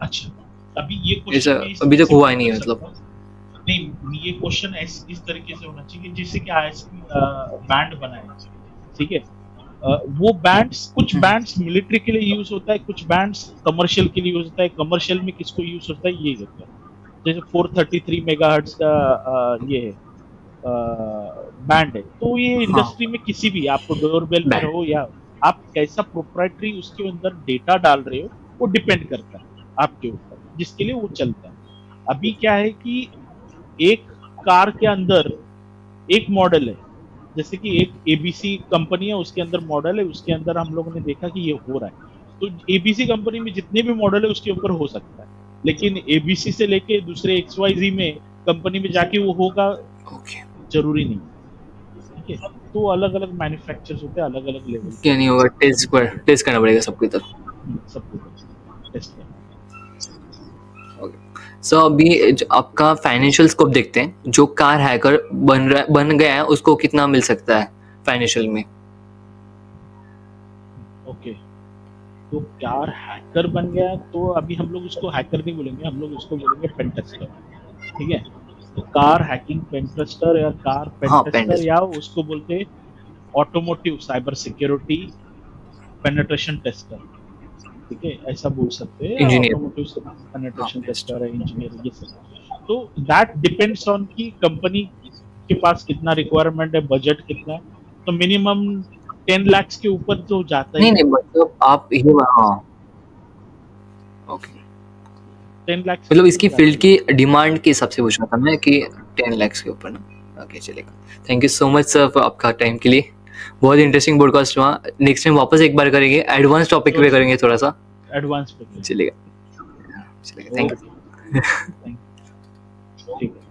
अच्छा, अभी ये ऐसा क्वेश्चन मैं इस अभी तरह तक से हुआ पुट ही नहीं कर है सकता मतलब। हूँ। नहीं, ये क्वेश्चन इस तरीके से होना चाहिए, जैसे कि आईएसपी बैंड बनाए, ठीक है। वो बैंड्स, कुछ बैंड्स मिलिट्री के लिए यूज होता है, कुछ बैंड्स कमर्शियल के लिए यूज होता है। कमर्शियल में किसको यूज होता है, ये होता है जैसे 433 मेगाहर्ट्ज का ये है बैंड है। तो ये हाँ इंडस्ट्री में किसी भी, आपको डोरबेल में बैंड रहो या आप कैसा प्रोप्राइटरी उसके अंदर डेटा डाल रहे हो, वो डिपेंड करता है आपके ऊपर, जिसके लिए वो चलता है। अभी क्या है कि एक कार के अंदर एक मॉडल है, जैसे कि एक एबीसी कंपनी है, उसके अंदर मॉडल है, उसके अंदर हम लोगों ने देखा कि ये हो रहा है। तो एबीसी कंपनी में जितने भी मॉडल है उसके ऊपर हो सकता है, लेकिन एबीसी से लेके दूसरे एक्सवाईजी में कंपनी में जाके वो होगा ओके जरूरी नहीं, ठीक है। तो अलग अलग मैन्युफैक्चरर्स होते हैं, अलग अलग लेवल क्या नहीं होगा, टेस्ट करना पड़ेगा सबकी तरफ। सबको टेस्ट करना। सो अभी आपका फाइनेंशियल स्कोप देखते हैं, जो कार हैकर बन गया है उसको कितना मिल सकता है फाइनेंशियल में? ओके, तो कार हैकर बन गया, तो अभी हम लोग उसको हैकर नहीं बोलेंगे, हम लोग उसको बोलेंगे पेंटेस्टर, ठीक है। तो कार हैकिंग पेंटेस्टर या कार हाँ पेंटेस्टर, पेंटेस्ट या उसको बोलते हैं automotive cyber security penetration tester, ठीक है, ऐसा बोल सकते हैं। इंजीनियर। ऑटोमोटिव हाँ पेनिट्रेशन बेस्ट। टेस्टर है, इंजीनियर, ये सब। तो दैट डिपेंड्स ऑन की कंपनी के पास कितना रिक्वायरमेंट है, बजट कितना है। तो मिनिमम 10 लाख के ऊपर तो जाता ही नहीं नहीं है, मतलब आप ये हाँ ओके 10 लाख के मतलब ऊपर इसकी जाता फील्ड ही की डिमांड के हिसाब से पूछना था मैं कि 10 लाख के ऊपर ना। ओके चलेगा। Thank you so much sir आपका टाइम के लिए। बहुत इंटरेस्टिंग पॉडकास्ट हुआ। नेक्स्ट टाइम वापस एक बार करेंगे, एडवांस टॉपिक पे करेंगे थोड़ा सा। एडवांस पे। चलेगा चलेगा। Thank okay, you. Thank you, ठीक है।